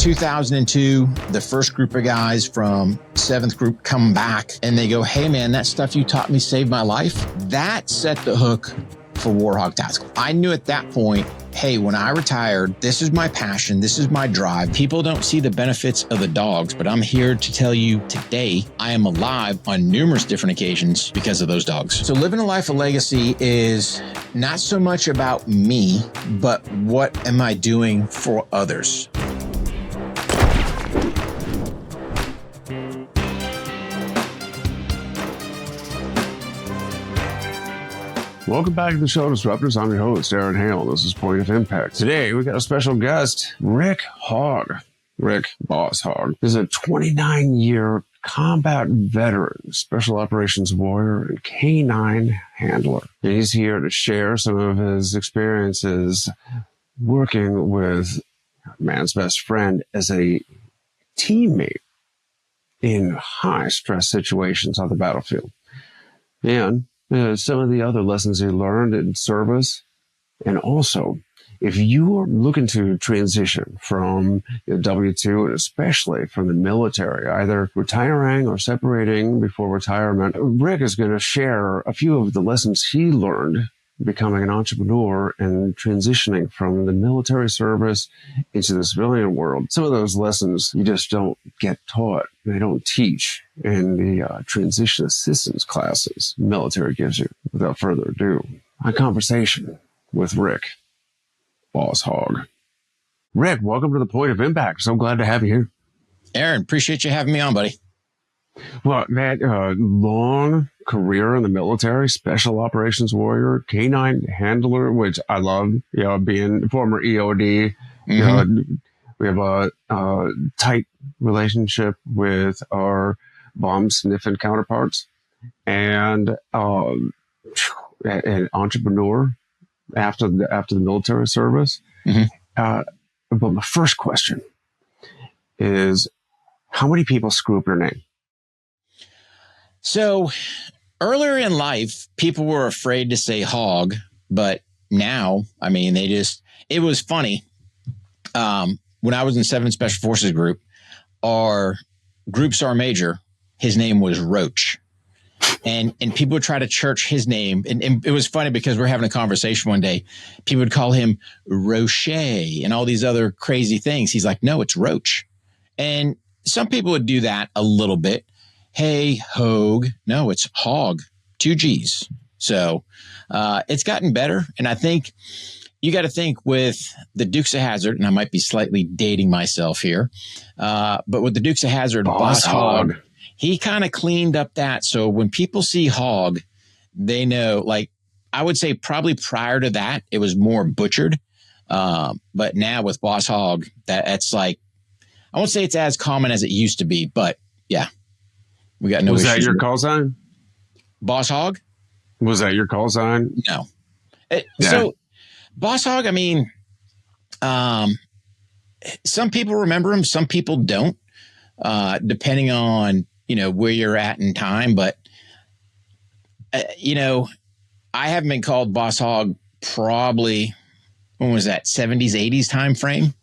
2002, the first group of guys from 7th group come back and they go, hey man, that stuff you taught me saved my life. That set the hook for Warhawk Tactical. I knew at that point, hey, when I retired, this is my passion. This is my drive. People don't see the benefits of the dogs, but I'm here to tell you today, I am alive on numerous different occasions because of those dogs. So living a life of legacy is not so much about me, but what am I doing for others? Welcome back to the show, Disruptors. I'm your host, Aaron Hale. This is Point of Impact. Today, we got a special guest, Rick Hogg. Rick, Boss Hogg, is a 29-year combat veteran, special operations warrior, and canine handler. And he's here to share some of his experiences working with man's best friend as a teammate in high-stress situations on the battlefield. And some of the other lessons he learned in service. And also, if you are looking to transition from W-2 and especially from the military, either retiring or separating before retirement, Rick is going to share a few of the lessons he learned becoming an entrepreneur and transitioning from the military service into the civilian world. Some of those lessons you just don't get taught. They don't teach in the transition assistance classes the military gives you. Without further ado, my conversation with Rick, Boss Hogg. Rick, welcome to the Point of Impact. So glad to have you here. Aaron, appreciate you having me on, buddy. Well, Matt, long career in the military, special operations warrior, canine handler, which I love, being former EOD. We have a tight relationship with our bomb sniffing counterparts, and an entrepreneur after the military service. But my first question is, how many people screw up your name? So earlier in life, people were afraid to say hog, but now, I mean, it was funny. When I was in 7th Special Forces group, our group sergeant major, his name was Roach. And people would try to church his name. And it was funny because we're having a conversation one day. People would call him Roche and all these other crazy things. He's like, no, it's Roach. And some people would do that a little bit. Hey, Hogue. No, it's Hog, 2 G's. So it's gotten better. And I think you got to think with the Dukes of Hazzard, and I might be slightly dating myself here, but with the Dukes of Hazzard, Boss Hogg, he kind of cleaned up that. So when people see Hog, they know, like, I would say probably prior to that, it was more butchered. But now with Boss Hogg, that's like, I won't say it's as common as it used to be, but yeah. We got no Was issues. that your call sign? Boss Hogg? Was that your call sign? No. So Boss Hogg, I mean, some people remember him, some people don't, depending on, where you're at in time. But, I haven't been called Boss Hogg probably, when was that, 70s, 80s time frame?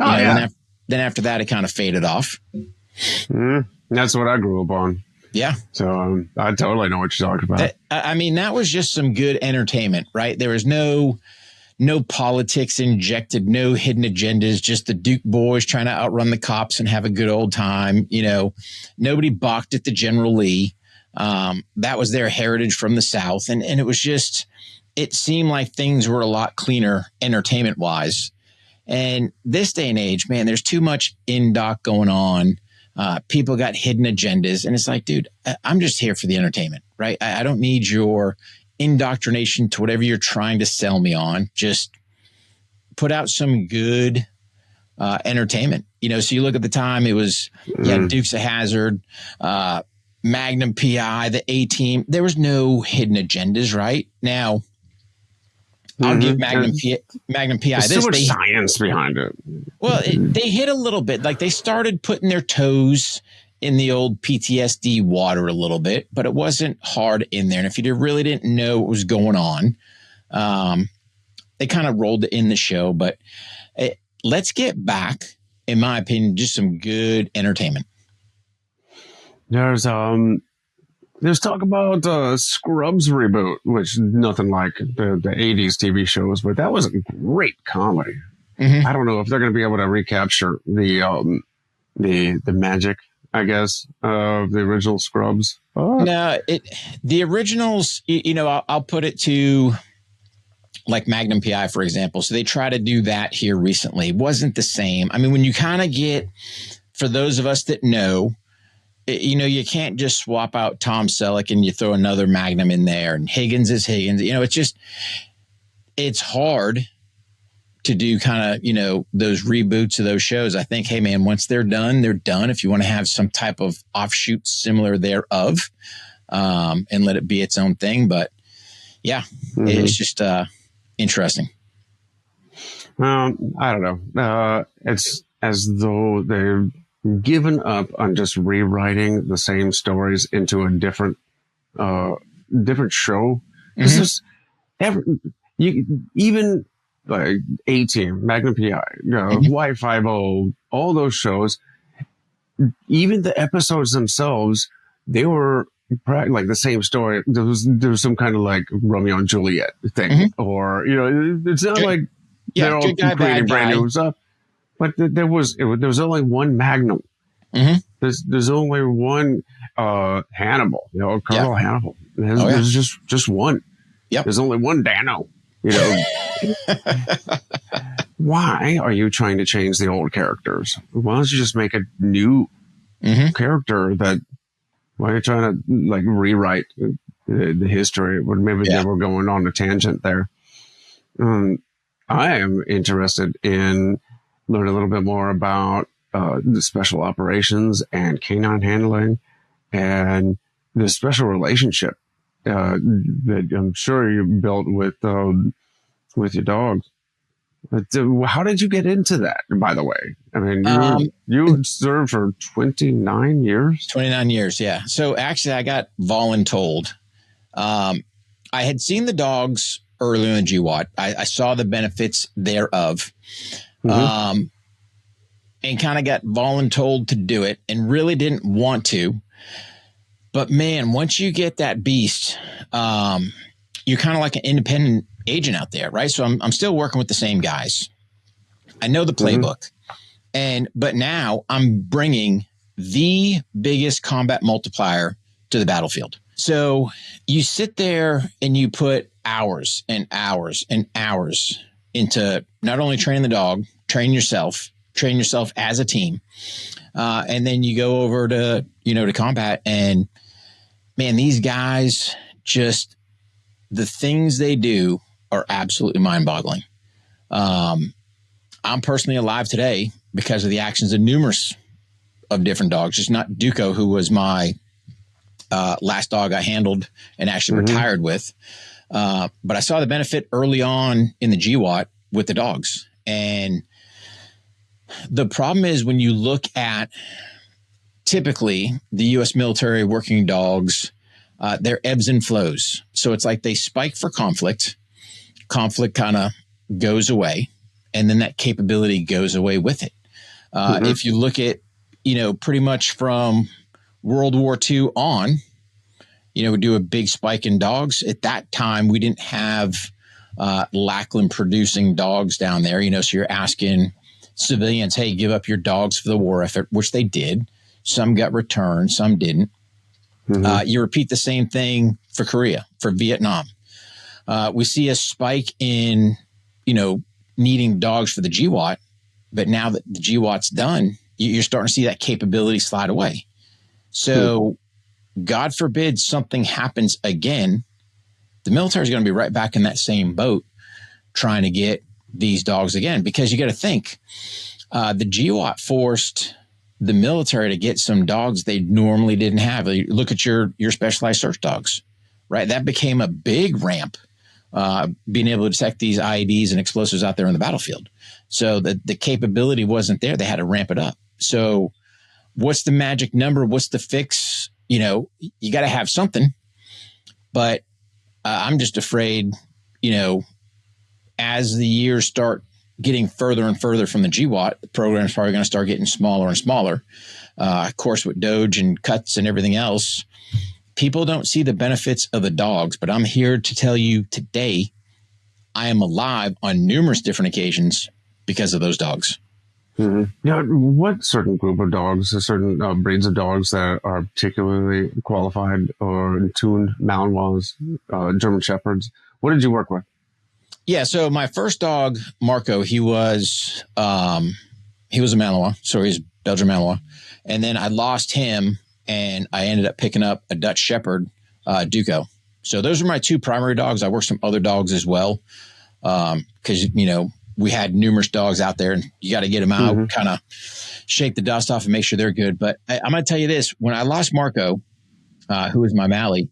Oh, yeah. Then after that, it kind of faded off. That's what I grew up on. Yeah. So I totally know what you're talking about. That was just some good entertainment, right? There was no politics injected, no hidden agendas, just the Duke boys trying to outrun the cops and have a good old time. Nobody balked at the General Lee. That was their heritage from the South. And it was just, it seemed like things were a lot cleaner entertainment wise. And this day and age, man, there's too much in-doc going on. People got hidden agendas, and it's like, dude, I'm just here for the entertainment, right? I don't need your indoctrination to whatever you're trying to sell me on. Just put out some good entertainment. So you look at the time, it was Dukes of Hazzard, Magnum PI, the A-Team. There was no hidden agendas, right? Now, I'll give Magnum PI There's this. so much science behind it. Well, they hit a little bit. Like, they started putting their toes in the old PTSD water a little bit, but it wasn't hard in there. And if you really didn't know what was going on, they kind of rolled it in the show. But let's get back in my opinion, just some good entertainment. There's talk about Scrubs reboot, which nothing like the 80s TV shows, but that was a great comedy. Mm-hmm. I don't know if they're going to be able to recapture the magic, I guess, of the original Scrubs. No, the originals, I'll put it to like Magnum PI, for example. So they try to do that here recently. It wasn't the same. I mean, when you kind of get, for those of us that know, you can't just swap out Tom Selleck and you throw another Magnum in there and Higgins is Higgins. It's hard to do kind of, those reboots of those shows. I think, hey, man, once they're done, they're done. If you want to have some type of offshoot similar thereof and let it be its own thing. But yeah, It's just interesting. I don't know. It's as though they've given up on just rewriting the same stories into a different show. Because even like A-Team, Magnum PI, Y50, all those shows, even the episodes themselves, they were like the same story. There was some kind of like Romeo and Juliet thing, or it's not like they're all creating brand new stuff. But there was only one Magnum. Mm-hmm. There's only one Hannibal. Colonel Hannibal. There's just one. Yep. There's only one Dano. Why are you trying to change the old characters? Why don't you just make a new character why are you trying to like rewrite the history? Maybe they were going on a tangent there. I am interested in learning a little bit more about the special operations and canine handling and the special relationship that I'm sure you built with your dogs. But how did you get into that, by the way? I mean, you served for 29 years? 29 years, yeah. So actually, I got voluntold. I had seen the dogs earlier in GWAT. I saw the benefits thereof. And kind of got voluntold to do it and really didn't want to. But man, once you get that beast, you're kind of like an independent agent out there, right? So I'm still working with the same guys. I know the playbook. But now I'm bringing the biggest combat multiplier to the battlefield. So you sit there and you put hours and hours and hours into not only training the dog, train yourself as a team. And then you go over to combat, and man, these guys, just the things they do are absolutely mind boggling. I'm personally alive today because of the actions of numerous of different dogs, just not Duco, who was my last dog I handled and actually retired with. But I saw the benefit early on in the GWAT with the dogs. And the problem is when you look at typically the U.S. military working dogs, their ebbs and flows. So it's like they spike for conflict. Conflict kind of goes away, and then that capability goes away with it. If you look at, pretty much from World War II on, we do a big spike in dogs. At that time, we didn't have Lackland producing dogs down there, so you're asking civilians, hey, give up your dogs for the war effort, which they did. Some got returned, some didn't. You repeat the same thing for Korea, for Vietnam. We see a spike in, needing dogs for the GWAT, but now that the GWAT's done, you're starting to see that capability slide away. So God forbid something happens again, the military is going to be right back in that same boat trying to get these dogs again, because you got to think the GWAT forced the military to get some dogs they normally didn't have. Look at your specialized search dogs, right? That became a big ramp, being able to detect these IEDs and explosives out there on the battlefield. So the capability wasn't there. They had to ramp it up. So what's the magic number? What's the fix? You got to have something, but I'm just afraid, as the years start getting further and further from the GWAT, the program is probably going to start getting smaller and smaller. Of course, with Doge and cuts and everything else, people don't see the benefits of the dogs. But I'm here to tell you today, I am alive on numerous different occasions because of those dogs. Mm-hmm. Yeah, what certain group of dogs, certain breeds of dogs that are particularly qualified or tuned, Malinois, German Shepherds? What did you work with? Yeah, so my first dog, Marco, he was a Malinois, so he's Belgian Malinois, and then I lost him, and I ended up picking up a Dutch Shepherd, Duco. So those are my two primary dogs. I worked some other dogs as well, because we had numerous dogs out there, and you got to get them out, kind of shake the dust off, and make sure they're good. But I'm going to tell you this: when I lost Marco, who was my Mally.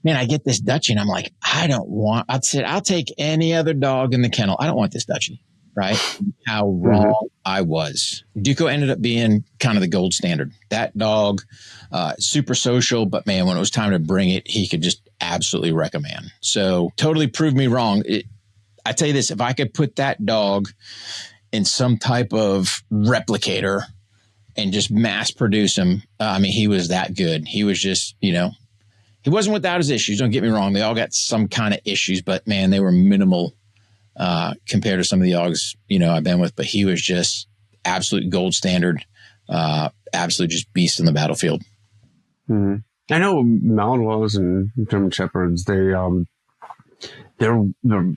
Man, I get this Dutchie and I'm like, I'd say I'll take any other dog in the kennel. I don't want this Dutchie, right? How wrong I was. Duco ended up being kind of the gold standard. That dog, super social, but man, when it was time to bring it, he could just absolutely wreck a man. So totally proved me wrong. I tell you this, if I could put that dog in some type of replicator and just mass produce him, he was that good. He was just, he wasn't without his issues. Don't get me wrong. They all got some kind of issues, but man, they were minimal compared to some of the dogs, I've been with, but he was just absolute gold standard, absolute just beast in the battlefield. Mm-hmm. I know Malinois and German Shepherds, they're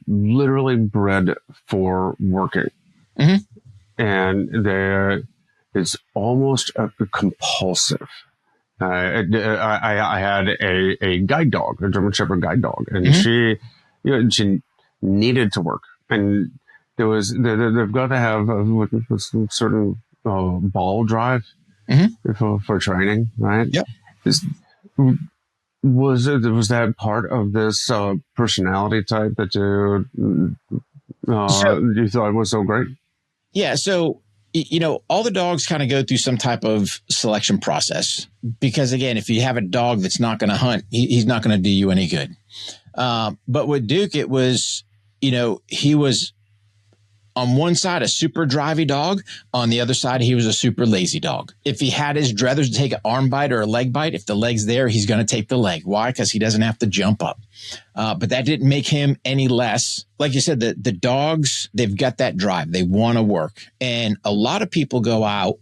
literally bred for working. Mm-hmm. And it's almost compulsive. I had a guide dog, a German Shepherd guide dog, and she needed to work, and they've got to have a certain ball drive for training, right? Yep. Was that part of this personality type that you thought was so great? Yeah. So, all the dogs kind of go through some type of selection process because, again, if you have a dog that's not going to hunt, he's not going to do you any good. But with Duke, it was, he was on one side a super drivey dog. On the other side, he was a super lazy dog. If he had his druthers to take an arm bite or a leg bite, if the leg's there, he's going to take the leg. Why? Because he doesn't have to jump up. But that didn't make him any less. Like you said, the dogs, they've got that drive. They want to work. And a lot of people go out,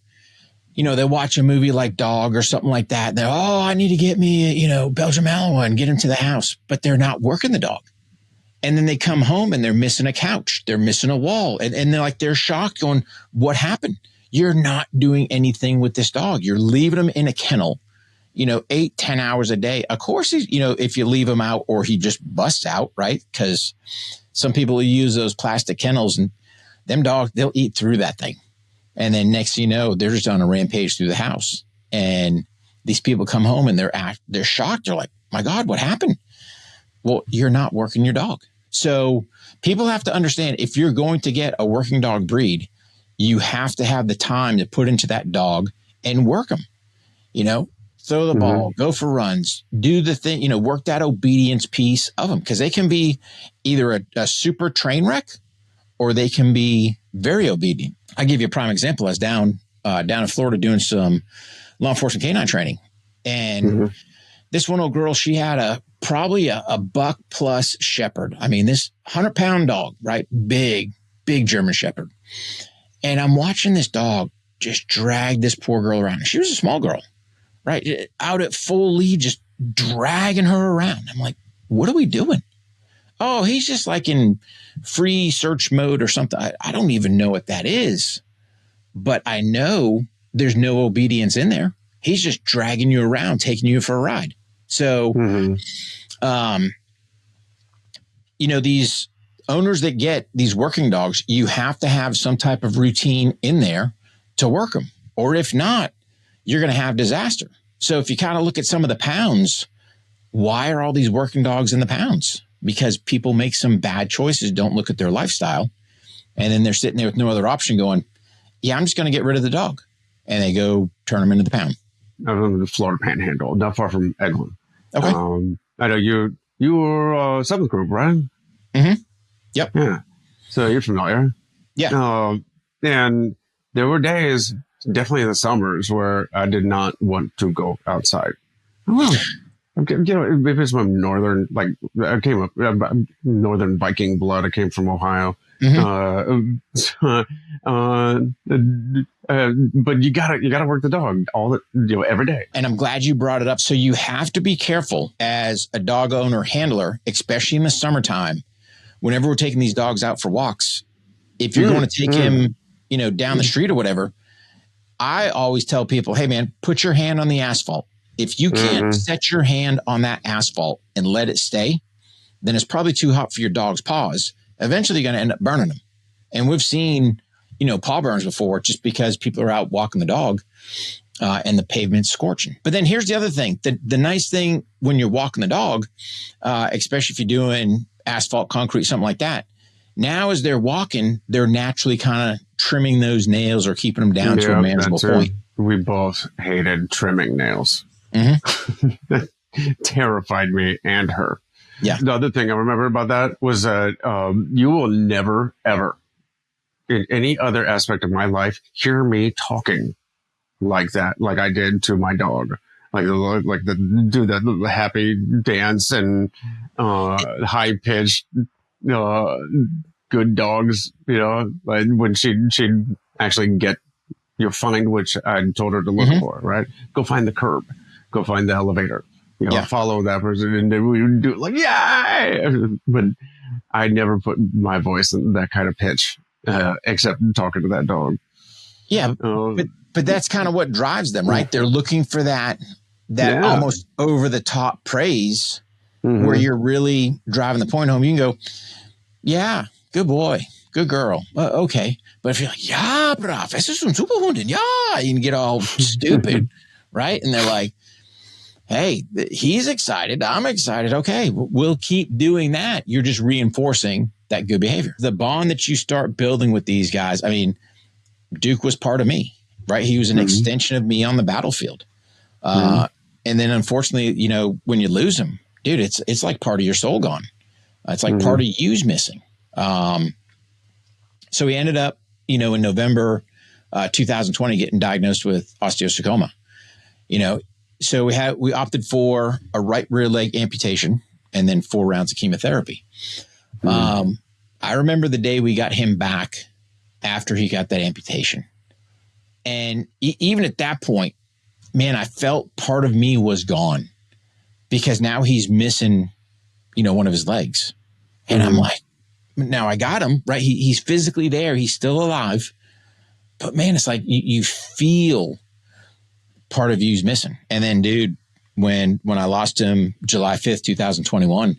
they watch a movie like Dog or something like that. And they're, I need to get me, Belgian Malinois and get him to the house. But they're not working the dog. And then they come home and they're missing a couch. They're missing a wall. And they're shocked going, what happened? You're not doing anything with this dog. You're leaving him in a kennel, 8-10 hours a day. Of course, if you leave him out or he just busts out, right? Because some people use those plastic kennels and them dogs, they'll eat through that thing. And then next thing you know, they're just on a rampage through the house. And these people come home and they're shocked. They're like, my God, what happened? Well, you're not working your dog. So people have to understand if you're going to get a working dog breed, you have to have the time to put into that dog and work them, throw the ball, go for runs, do the thing, work that obedience piece of them because they can be either a super train wreck or they can be very obedient. I'll give you a prime example. I was down in Florida doing some law enforcement canine training. And this one old girl, she had probably a buck plus shepherd. This 100-pound dog, right? Big German Shepherd. And I'm watching this dog just drag this poor girl around. She was a small girl, right? Out at full lead, just dragging her around. I'm like, what are we doing? Oh, he's just like in free search mode or something. I don't even know what that is, but I know there's no obedience in there. He's just dragging you around, taking you for a ride. So, these owners that get these working dogs, you have to have some type of routine in there to work them. Or if not, you're going to have disaster. So if you kind of look at some of the pounds, why are all these working dogs in the pounds? Because people make some bad choices, don't look at their lifestyle. And then they're sitting there with no other option going, yeah, I'm just going to get rid of the dog. And they go turn them into the pound. I was in the Florida Panhandle, not far from Eglin. Okay. I know you were 7th group, right? Mm-hmm. Yep. Yeah. So you're familiar. Yeah. And there were days, definitely in the summers, where I did not want to go outside. Well, maybe it's my northern, like I came up northern Viking blood. I came from Ohio. Mm-hmm. But you gotta work the dog every day. And I'm glad you brought it up. So you have to be careful as a dog owner handler, especially in the summertime, whenever we're taking these dogs out for walks. If you're going to take him, down the street or whatever, I always tell people, hey man, put your hand on the asphalt. If you can't set your hand on that asphalt and let it stay, then it's probably too hot for your dog's paws. Eventually you're going to end up burning them. And we've seen, paw burns before just because people are out walking the dog and the pavement's scorching. But then here's the other thing. The nice thing when you're walking the dog, especially if you're doing asphalt, concrete, something like that, now as they're walking, they're naturally kind of trimming those nails or keeping them down to a manageable point. We both hated trimming nails. Mm-hmm. Terrified me and her. Yeah. The other thing I remember about that was that you will never, ever, in any other aspect of my life, hear me talking like that, like I did to my dog. Do the happy dance and high pitched good dogs, like when she'd actually get find which I told her to look for, right? Go find the curb, go find the elevator, follow that person, and then we would do it like, yay! But I never put my voice in that kind of pitch, except talking to that dog. Yeah, but that's kind of what drives them, right? They're looking for that almost over the top praise, where you're really driving the point home. You can go, yeah, good boy, good girl, okay. But if you're like, yeah, brav, es ist un super Hund, yeah, you can get all stupid, right? And they're like, hey, he's excited, I'm excited. Okay, we'll keep doing that. You're just reinforcing that good behavior. The bond that you start building with these guys. I mean, Duke was part of me, right? He was an extension of me on the battlefield. And then unfortunately, when you lose him, dude, it's like part of your soul gone. It's like part of you's missing. So we ended up, in November 2020, getting diagnosed with osteosarcoma. So we opted for a right rear leg amputation and then 4 rounds of chemotherapy. I remember the day we got him back after he got that amputation. And even at that point, man, I felt part of me was gone because now he's missing, one of his legs. And I'm like, now I got him, right? He's physically there. He's still alive. But man, it's like you feel part of you's missing. And then, dude, when I lost him July 5th, 2021,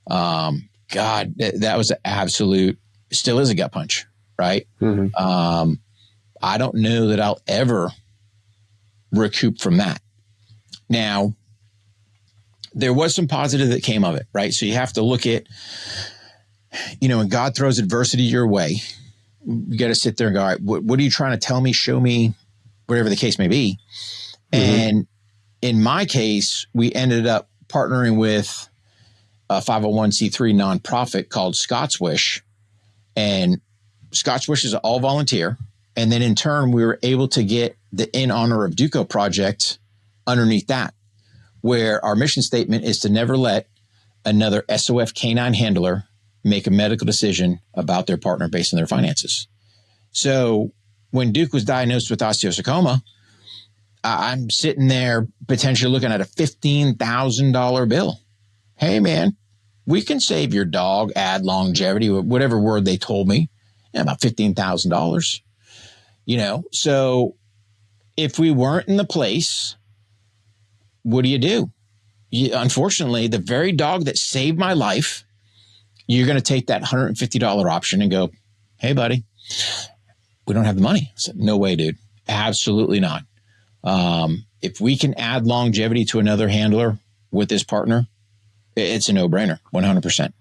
God, that was an absolute, still is a gut punch, right? I don't know that I'll ever recoup from that. Now, there was some positive that came of it, right? So you have to look at, when God throws adversity your way, you got to sit there and go, all right, what are you trying to tell me, show me, whatever the case may be. And in my case, we ended up partnering with a 501c3 nonprofit called Scott's Wish. And Scott's Wish is all volunteer. And then in turn, we were able to get the In Honor of Duco project underneath that, where our mission statement is to never let another SOF canine handler make a medical decision about their partner based on their finances. So when Duke was diagnosed with osteosarcoma, I'm sitting there potentially looking at a $15,000 bill. Hey, man, we can save your dog, add longevity, whatever word they told me, about $15,000. So if we weren't in the place, what do? Unfortunately, the very dog that saved my life, you're going to take that $150 option and go, hey, buddy, we don't have the money. I said, no way, dude. Absolutely not. If we can add longevity to another handler with this partner, it's a no-brainer, 100%.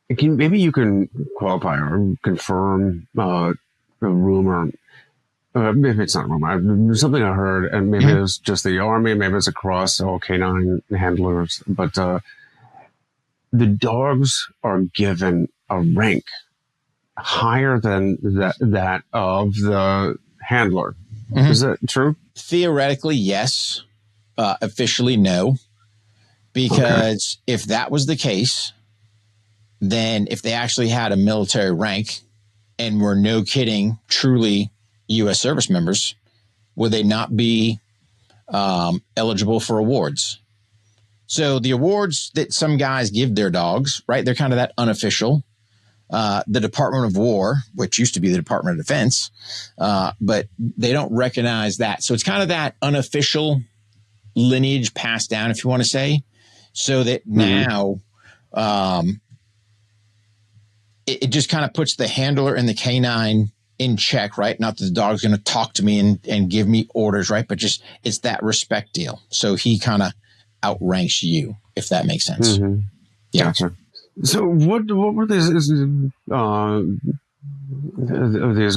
Maybe you can qualify or confirm a rumor. Maybe it's not a rumor. Something I heard, and maybe it's just the Army, maybe it's across all canine handlers. But the dogs are given a rank higher than that of the handler. Mm-hmm. Is that true? Theoretically, yes. Officially, no. Because if that was the case, then if they actually had a military rank and were, no kidding, truly U.S. service members, would they not be eligible for awards? So the awards that some guys give their dogs, right, they're kind of that unofficial. The Department of War, which used to be the Department of Defense, but they don't recognize that. So it's kind of that unofficial lineage passed down, if you want to say, so that now it just kind of puts the handler and the canine in check, right? Not that the dog's going to talk to me and give me orders, right? But just it's that respect deal. So he kind of outranks you, if that makes sense. Mm-hmm. Yeah. Gotcha. So what were these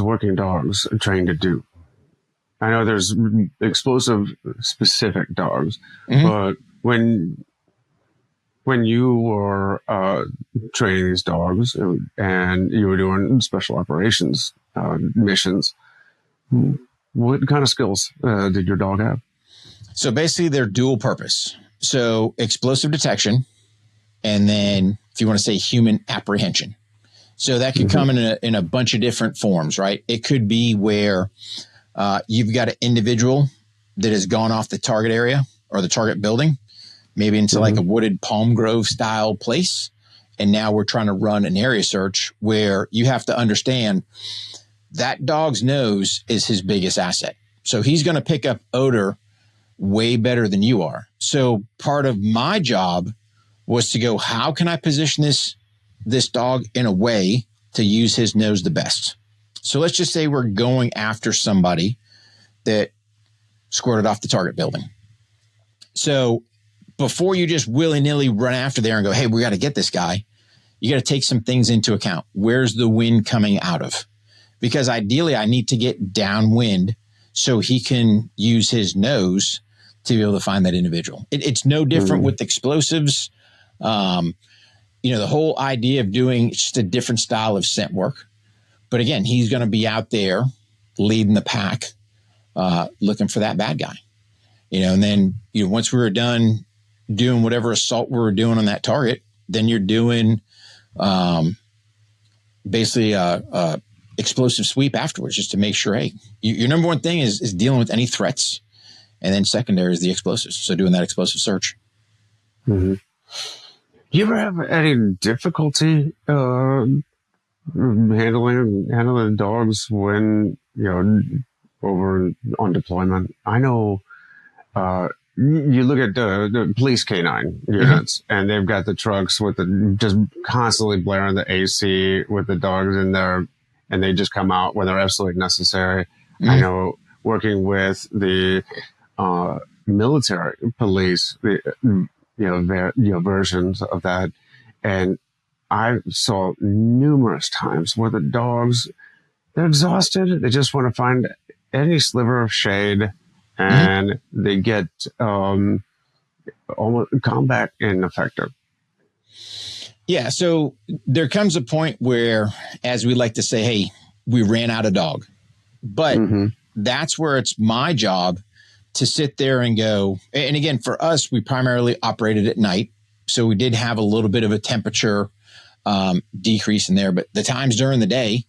working dogs trained to do? I know there's explosive specific dogs, but when you were training these dogs and you were doing special operations missions, what kind of skills did your dog have? So basically they're dual purpose. So explosive detection, and then if you want to say human apprehension. So that could come in a bunch of different forms, right? It could be where you've got an individual that has gone off the target area or the target building, maybe into like a wooded palm grove style place. And now we're trying to run an area search where you have to understand that dog's nose is his biggest asset. So he's going to pick up odor way better than you are. So part of my job was to go, how can I position this dog in a way to use his nose the best? So let's just say we're going after somebody that squirted off the target building. So before you just willy-nilly run after there and go, hey, we got to get this guy, you got to take some things into account. Where's the wind coming out of? Because ideally I need to get downwind so he can use his nose to be able to find that individual. It's no different with explosives. The whole idea of doing just a different style of scent work. But again, he's going to be out there leading the pack, looking for that bad guy. And then once we were done doing whatever assault we were doing on that target, then you're doing basically a explosive sweep afterwards, just to make sure, hey, your number one thing is dealing with any threats. And then secondary is the explosives. So doing that explosive search. Mm-hmm. You ever have any difficulty handling dogs when over on deployment? I know you look at the police canine units, and they've got the trucks with just constantly blaring the AC with the dogs in there, and they just come out when they're absolutely necessary. I know working with the military police, versions of that. And I saw numerous times where the dogs, they're exhausted. They just want to find any sliver of shade, and they get almost combat ineffective. Yeah. So there comes a point where, as we like to say, hey, we ran out of dog. But that's where it's my job to sit there and go. And again, for us, we primarily operated at night. So we did have a little bit of a temperature decrease in there. But the times during the day,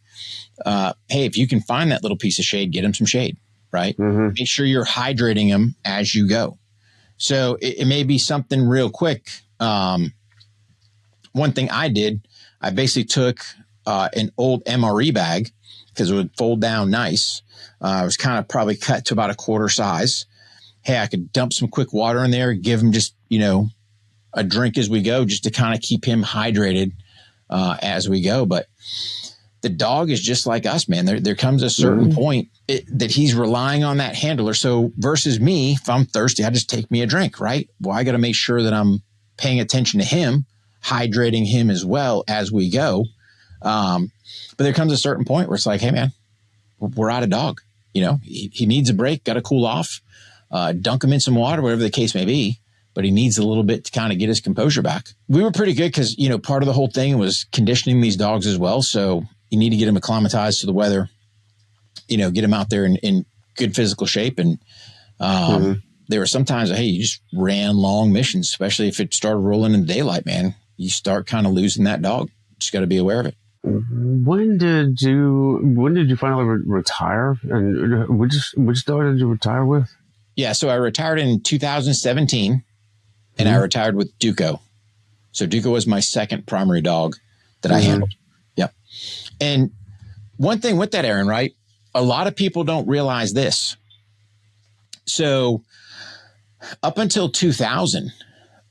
hey, if you can find that little piece of shade, get him some shade, right? Make sure you're hydrating him as you go. So it may be something real quick. One thing I did, I basically took an old MRE bag because it would fold down nice. It was kind of probably cut to about a quarter size. Hey, I could dump some quick water in there, give him just, a drink as we go, just to kind of keep him hydrated as we go. But the dog is just like us, man. There comes a certain point that he's relying on that handler. So versus me, if I'm thirsty, I just take me a drink, right? Well, I got to make sure that I'm paying attention to him, hydrating him as well as we go. But there comes a certain point where it's like, hey, man, we're out of dog. He needs a break, got to cool off, dunk him in some water, whatever the case may be. but he needs a little bit to kind of get his composure back. We were pretty good because, part of the whole thing was conditioning these dogs as well. So you need to get them acclimatized to the weather, get them out there in good physical shape. And there were sometimes, hey, you just ran long missions, especially if it started rolling in the daylight, man. You start kind of losing that dog. Just got to be aware of it. When did you finally retire? And which dog did you retire with? Yeah, so I retired in 2017, and I retired with Duco. So Duco was my second primary dog that I handled. Yep. And one thing with that, Aaron, right? A lot of people don't realize this. So up until 2000,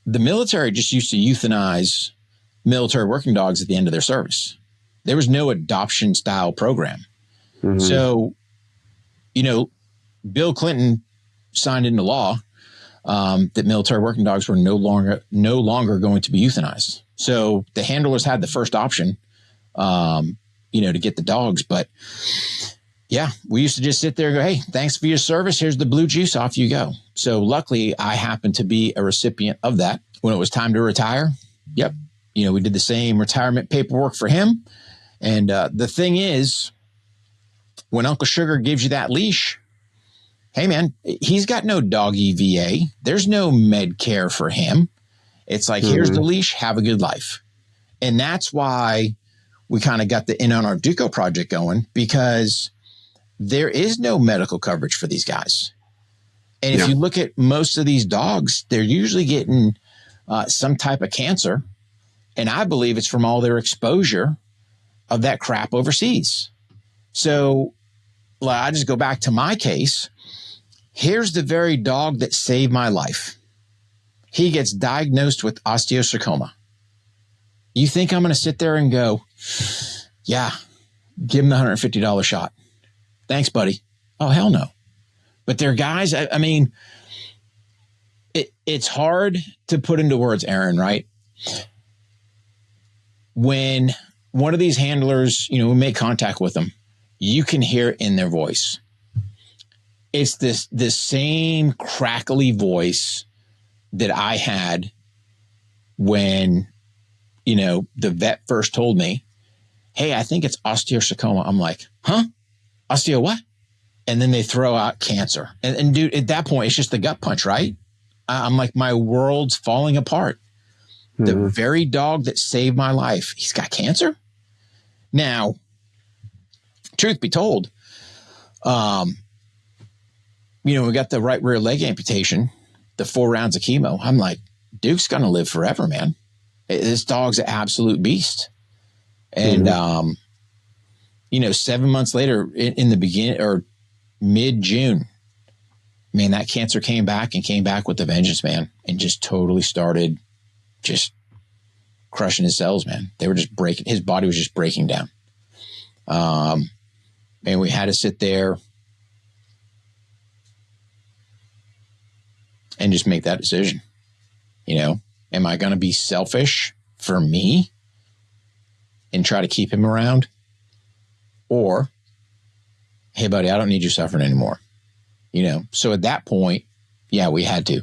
the military just used to euthanize military working dogs at the end of their service. There was no adoption style program. So, Bill Clinton signed into law that military working dogs were no longer going to be euthanized. So the handlers had the first option, to get the dogs. But yeah, we used to just sit there and go, hey, thanks for your service. Here's the blue juice. Off you go. So luckily I happened to be a recipient of that when it was time to retire. Yep. We did the same retirement paperwork for him. And the thing is, when Uncle Sugar gives you that leash, hey, man, he's got no doggy VA. There's no med care for him. It's like, here's the leash. Have a good life. And that's why we kind of got the In on Our Duco project going, because there is no medical coverage for these guys. And if you look at most of these dogs, they're usually getting some type of cancer. And I believe it's from all their exposure of that crap overseas. So I just go back to my case. Here's the very dog that saved my life. He gets diagnosed with osteosarcoma. You think I'm going to sit there and go, yeah, give him the $150 shot. Thanks, buddy. Oh, hell no. But they're guys, I mean, it's hard to put into words, Aaron, right? When one of these handlers, we make contact with them, you can hear it in their voice. It's this same crackly voice that I had when, the vet first told me, hey, I think it's osteosarcoma. I'm like, huh? Osteo what? And then they throw out cancer. And dude, at that point, it's just the gut punch, right? I'm like, my world's falling apart. The very dog that saved my life, he's got cancer? Now, truth be told, we got the right rear leg amputation, the 4 rounds of chemo. I'm like, Duke's going to live forever, man. This dog's an absolute beast. And, 7 months later in the beginning or mid-June, man, that cancer came back with a vengeance, man, and just totally started just crushing his cells, man. They were just breaking. His body was just breaking down. And we had to sit there and just make that decision. Am I going to be selfish for me and try to keep him around? Or, hey, buddy, I don't need you suffering anymore. So at that point, yeah, we had to.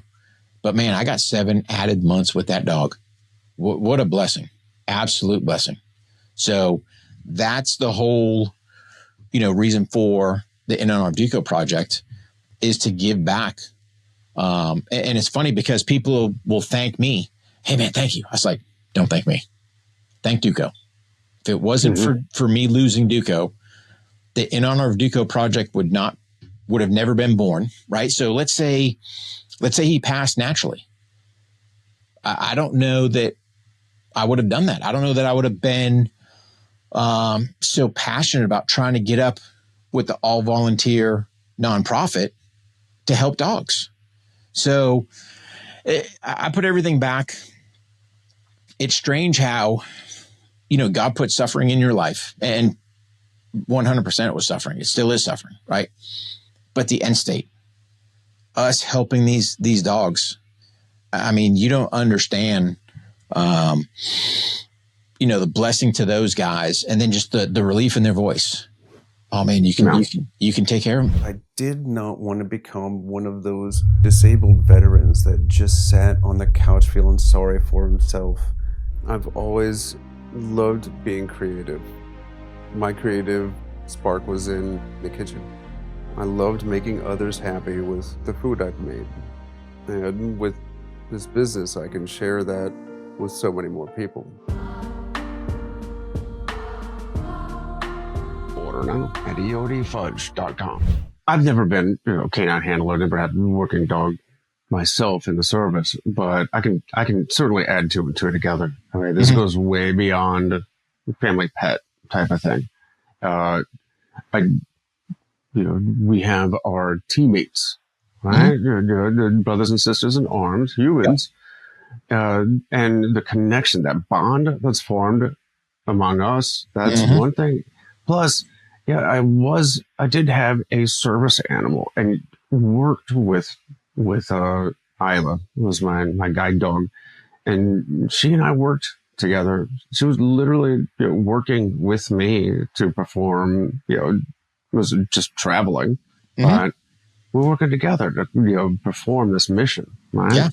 But man, I got 7 added months with that dog. What a blessing. Absolute blessing. So that's the whole, reason for the In on Our Duco project, is to give back. And it's funny because people will thank me. Hey man, thank you. I was like, don't thank me. Thank Duco. If it wasn't for me losing Duco, the In on Our Duco project would have never been born. Right. So let's say he passed naturally. I don't know that I would have done that. I don't know that I would have been so passionate about trying to get up with the all volunteer nonprofit to help dogs. So I put everything back. It's strange how, God put suffering in your life, and 100% it was suffering. It still is suffering, right? But the end state, us helping these dogs, I mean, you don't understand, the blessing to those guys, and then just the relief in their voice. Oh man, you can take care of them. I did not want to become one of those disabled veterans that just sat on the couch feeling sorry for himself. I've always loved being creative. My creative spark was in the kitchen. I loved making others happy with the food I've made. And with this business, I can share that with so many more people. Order now at eodfudge.com. I've never been, canine handler, never had a working dog myself in the service, but I can certainly add two and two together. I mean, this goes way beyond family pet type of thing. We have our teammates, right? Brothers and sisters in arms, humans, and the connection, that bond that's formed among us. That's one thing. Plus, I did have a service animal and worked with Isla, who was my guide dog, and she and I worked together. She was literally working with me to perform, was just traveling, but we're working together to, perform this mission, right? Yeah.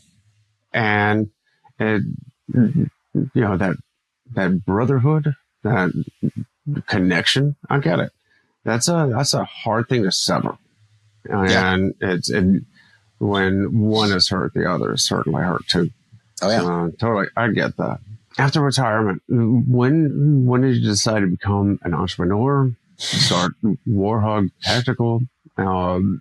And that brotherhood, that connection, I get it. That's a hard thing to sever. And when one is hurt, the other is certainly hurt too. Oh yeah. Totally. I get that. After retirement, when did you decide to become an entrepreneur, start Warhawk Tactical? And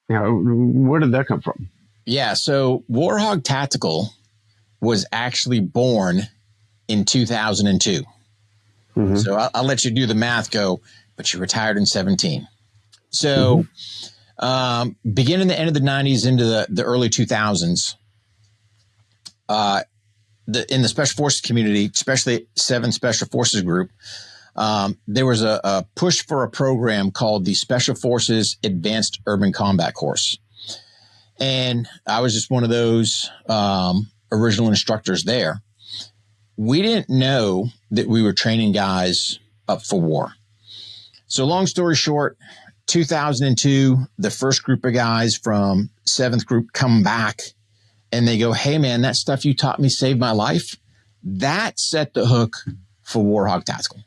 where did that come from? Yeah. So Warhawk Tactical was actually born in 2002. So I'll let you do the math but you retired in 17. So beginning the end of the 90s into the early 2000s, in the Special Forces community, especially 7 Special Forces group, there was a push for a program called the Special Forces Advanced Urban Combat Course. And I was just one of those original instructors there. We didn't know that we were training guys up for war. So long story short, 2002, the first group of guys from 7th group come back and they go, hey man, that stuff you taught me saved my life. That set the hook for Warhawk Tactical.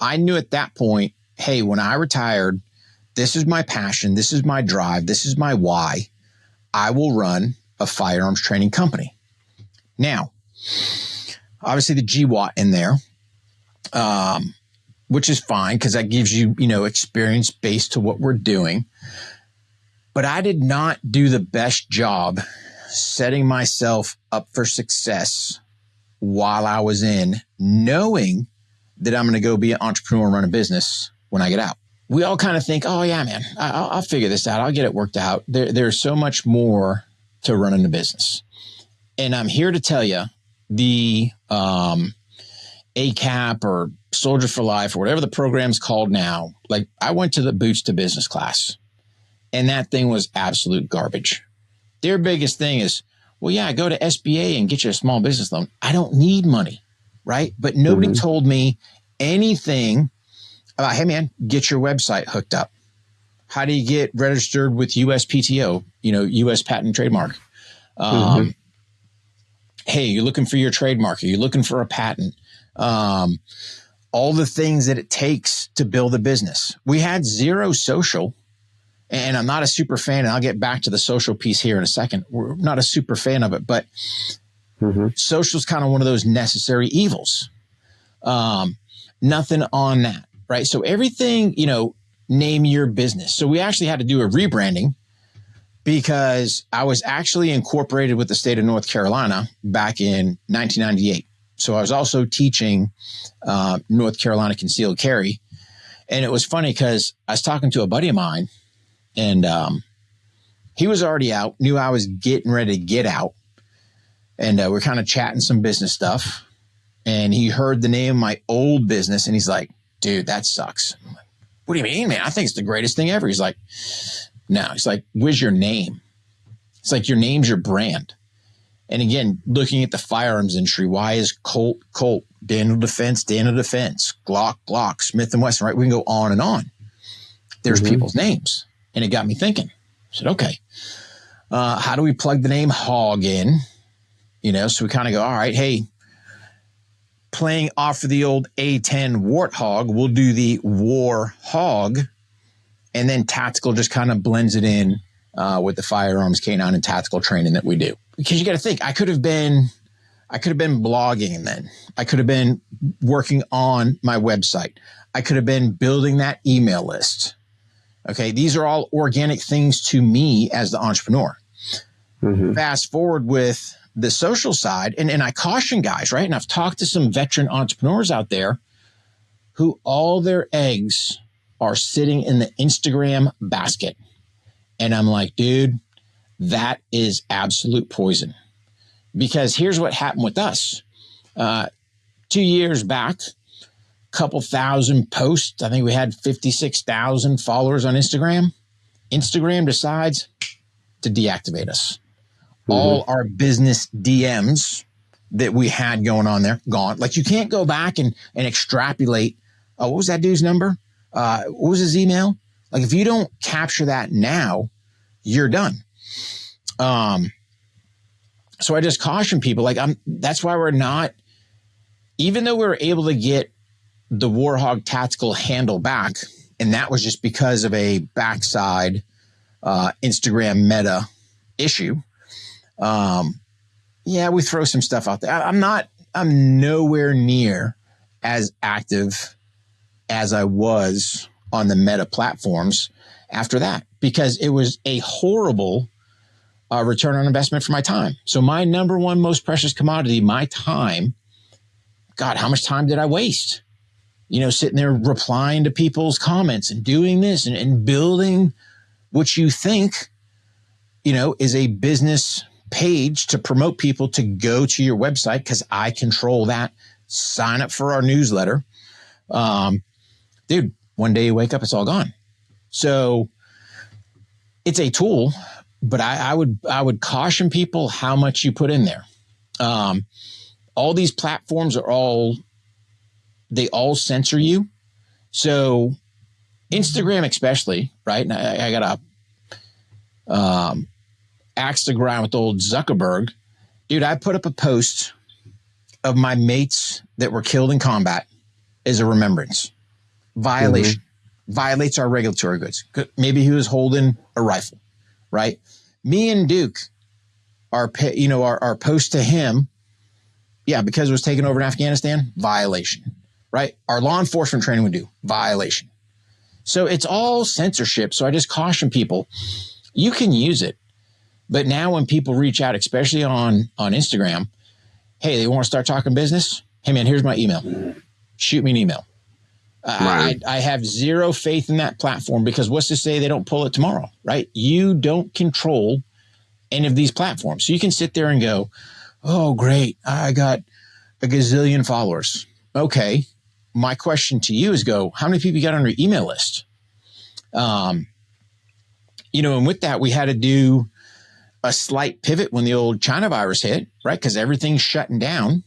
I knew at that point, hey, when I retired, this is my passion. This is my drive. This is my why. I will run a firearms training company. Now, obviously the GWAT in there, which is fine because that gives you, experience based to what we're doing. But I did not do the best job setting myself up for success while I was in, knowing that I'm going to go be an entrepreneur and run a business when I get out. We all kind of think, oh yeah, man, I'll figure this out. I'll get it worked out. There's so much more to running a business. And I'm here to tell you the ACAP or Soldier for Life or whatever the program's called now, like I went to the Boots to Business class and that thing was absolute garbage. Their biggest thing is, well, yeah, go to SBA and get you a small business loan. I don't need money, right? But nobody told me anything about, hey, man, get your website hooked up. How do you get registered with USPTO, U.S. Patent and Trademark? Hey, you're looking for your trademark. Are you looking for a patent? All the things that it takes to build a business. We had zero social, and I'm not a super fan, and I'll get back to the social piece here in a second. We're not a super fan of it, but social is kind of one of those necessary evils. Nothing on that, right? So everything, name your business. So we actually had to do a rebranding because I was actually incorporated with the state of North Carolina back in 1998. So I was also teaching North Carolina concealed carry. And it was funny because I was talking to a buddy of mine and he was already out, knew I was getting ready to get out. And we're kind of chatting some business stuff. And he heard the name of my old business and he's like, dude, that sucks. I'm like, what do you mean, man? I think it's the greatest thing ever. He's like, no. He's like, where's your name? It's like your name's your brand. And again, looking at the firearms industry, why is Colt Colt? Daniel Defense, Glock, Smith & Wesson, right? We can go on and on. There's people's names. And it got me thinking. I said, okay, how do we plug the name Hogg in? So we kind of go, all right, hey, playing off of the old A10 Warthog, we'll do the Warhawk, and then Tactical just kind of blends it in with the Firearms K9 and Tactical training that we do. Because you got to think, I could have been blogging then. I could have been working on my website. I could have been building that email list. Okay, these are all organic things to me as the entrepreneur. Fast forward with the social side, and I caution guys, right? And I've talked to some veteran entrepreneurs out there who all their eggs are sitting in the Instagram basket. And I'm like, dude, that is absolute poison. Because here's what happened with us. 2 years back, couple thousand posts. I think we had 56,000 followers on Instagram. Instagram decides to deactivate us. All our business DMs that we had going on there, gone. Like you can't go back and extrapolate. What was that dude's number? What was his email? Like if you don't capture that now, you're done. So I just caution people, like that's why we're not, even though we were able to get the Warhawk Tactical handle back, and that was just because of a backside Instagram meta issue. Yeah, we throw some stuff out there. I'm nowhere near as active as I was on the meta platforms after that, because it was a horrible return on investment for my time. So my number one most precious commodity, my time, God, how much time did I waste? Sitting there replying to people's comments and doing this and building what you think, is a business page to promote people to go to your website, because I control that. Sign up for our newsletter. Dude, one day you wake up, it's all gone. So it's a tool, but I would caution people how much you put in there. All these platforms they all censor you. So Instagram especially, right? And I got a axe to grind with old Zuckerberg. Dude, I put up a post of my mates that were killed in combat as a remembrance. Violation. Violates our regulatory goods. Maybe he was holding a rifle, right? Me and Duke, our post to him, yeah, because it was taken over in Afghanistan, violation, right? Our law enforcement training would do, violation. So it's all censorship. So I just caution people, you can use it. But now when people reach out, especially on Instagram, hey, they want to start talking business. Hey, man, here's my email. Shoot me an email. Right. I have zero faith in that platform, because what's to say they don't pull it tomorrow, right? You don't control any of these platforms. So you can sit there and go, oh, great, I got a gazillion followers. Okay. My question to you is how many people you got on your email list? And with that, we had to do a slight pivot when the old China virus hit, right? Because everything's shutting down.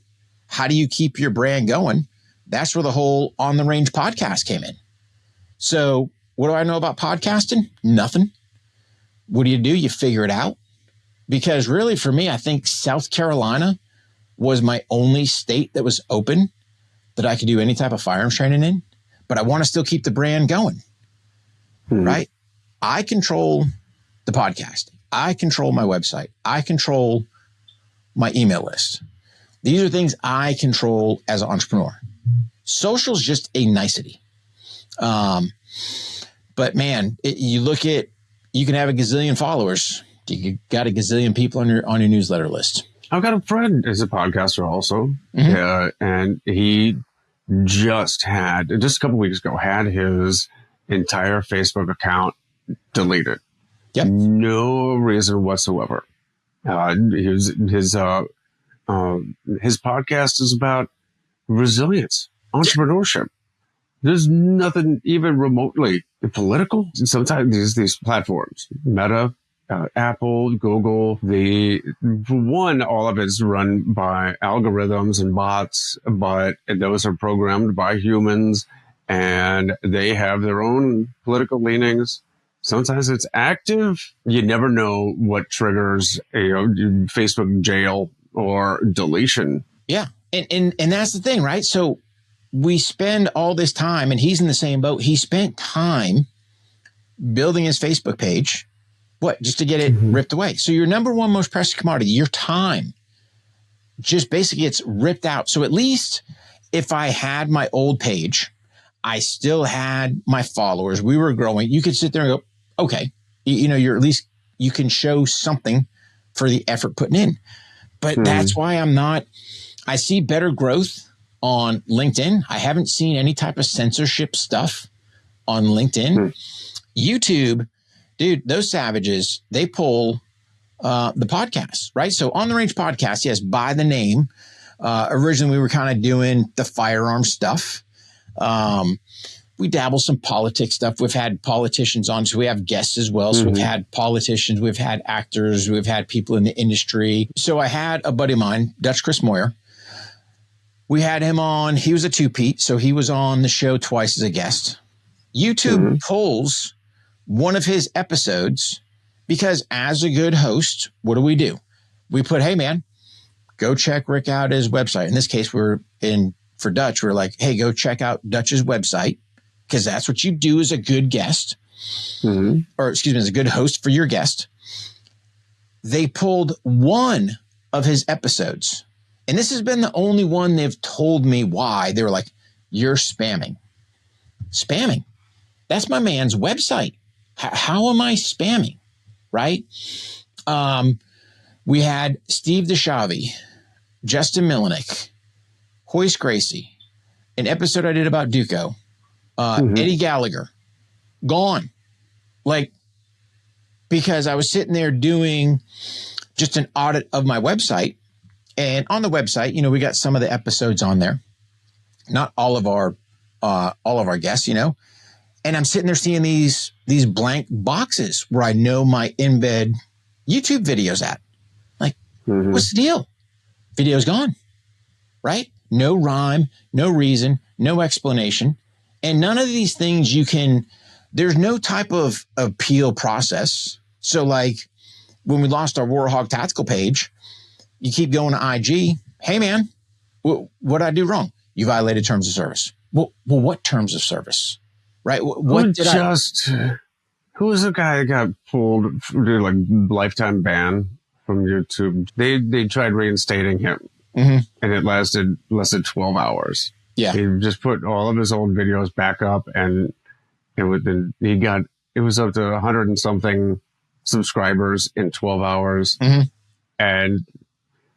How do you keep your brand going? That's where the whole On the Range podcast came in. So what do I know about podcasting? Nothing. What do? You figure it out. Because really for me, I think South Carolina was my only state that was open that I could do any type of firearms training in, but I want to still keep the brand going, right? I control the podcast. I control my website. I control my email list. These are things I control as an entrepreneur. Social is just a nicety. But man, you can have a gazillion followers. You got a gazillion people on your newsletter list. I've got a friend who's a podcaster also. And he just a couple of weeks ago, had his entire Facebook account deleted. Yep. No reason whatsoever. His podcast is about resilience, entrepreneurship. There's nothing even remotely political. Sometimes these platforms, Meta, Apple, Google. All of it's run by algorithms and bots, but those are programmed by humans, and they have their own political leanings. Sometimes it's active. You never know what triggers Facebook jail or deletion. Yeah. And that's the thing, right? So we spend all this time, and he's in the same boat. He spent time building his Facebook page. What? Just to get it ripped away. So your number one most precious commodity, your time, just basically gets ripped out. So at least if I had my old page, I still had my followers. We were growing. You could sit there and go, okay, you're at least, you can show something for the effort putting in. But that's why I see better growth on LinkedIn. I haven't seen any type of censorship stuff on LinkedIn. YouTube, dude, those savages, they pull the podcasts, right? So On the Range podcast, yes, by the name. Originally, we were kind of doing the firearms stuff. We dabble some politics stuff. We've had politicians on, so we have guests as well. So we've had politicians, we've had actors, we've had people in the industry. So I had a buddy of mine, Dutch Chris Moyer. We had him on. He was a two-peat, so he was on the show twice as a guest. YouTube pulls one of his episodes because as a good host, what do? We put, hey, man, go check Rick out his website. In this case, for Dutch, we're like, hey, go check out Dutch's website because that's what you do as a good guest or excuse me, as a good host for your guest. They pulled one of his episodes. And this has been the only one they've told me why. They were like, you're spamming. Spamming. That's my man's website. How am I spamming? Right? We had Steve DeShavi, Justin Milinick, Hoist Gracie, an episode I did about Duco, Eddie Gallagher, gone. Like, because I was sitting there doing just an audit of my website. And on the website, we got some of the episodes on there, not all of our guests, and I'm sitting there seeing these blank boxes where I know my embed YouTube videos at. Like, what's the deal? Video's gone, right? No rhyme, no reason, no explanation. And none of these things there's no type of appeal process. So like when we lost our Warhawk Tactical page, you keep going to IG. Hey, man, what did I do wrong? You violated terms of service. Well, what terms of service? Right? Who was the guy that got pulled for like lifetime ban from YouTube? They tried reinstating him, and it lasted less than 12 hours. Yeah, he just put all of his old videos back up, and it was up to 100 and something subscribers in 12 hours, and